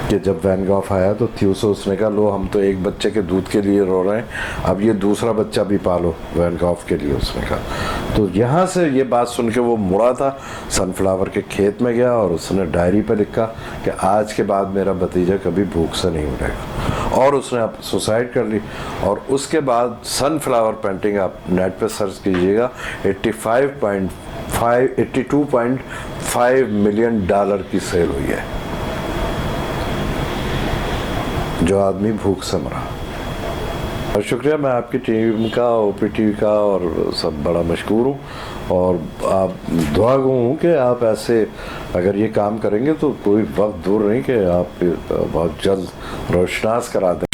S1: कि जब वैन गॉग आया तो थ्यू से उसने कहा, लो हम तो एक बच्चे के दूध के लिए रो रहे हैं, अब ये दूसरा बच्चा भी पालो वैन गॉग के लिए, उसने कहा। तो यहाँ से ये बात सुन के वो मुड़ा था, सनफ्लावर के खेत में गया और उसने डायरी पर लिखा कि आज के बाद मेरा भतीजा कभी भूख से नहीं मरेगा। और उसने आप सुसाइड कर ली। और उसके बाद सनफ्लावर पेंटिंग आप नेट पे सर्च कीजिएगा, 82.5 मिलियन डॉलर की सेल हुई है। जो आदमी भूख से मरा। और शुक्रिया, मैं आपकी टीम का, ओपी टीवी का और सब बड़ा मशकूर हूँ। और आप दुआ गो हूँ कि आप ऐसे अगर ये काम करेंगे तो कोई वक्त दूर नहीं कि आप बहुत जल्द रोशनास करा दें।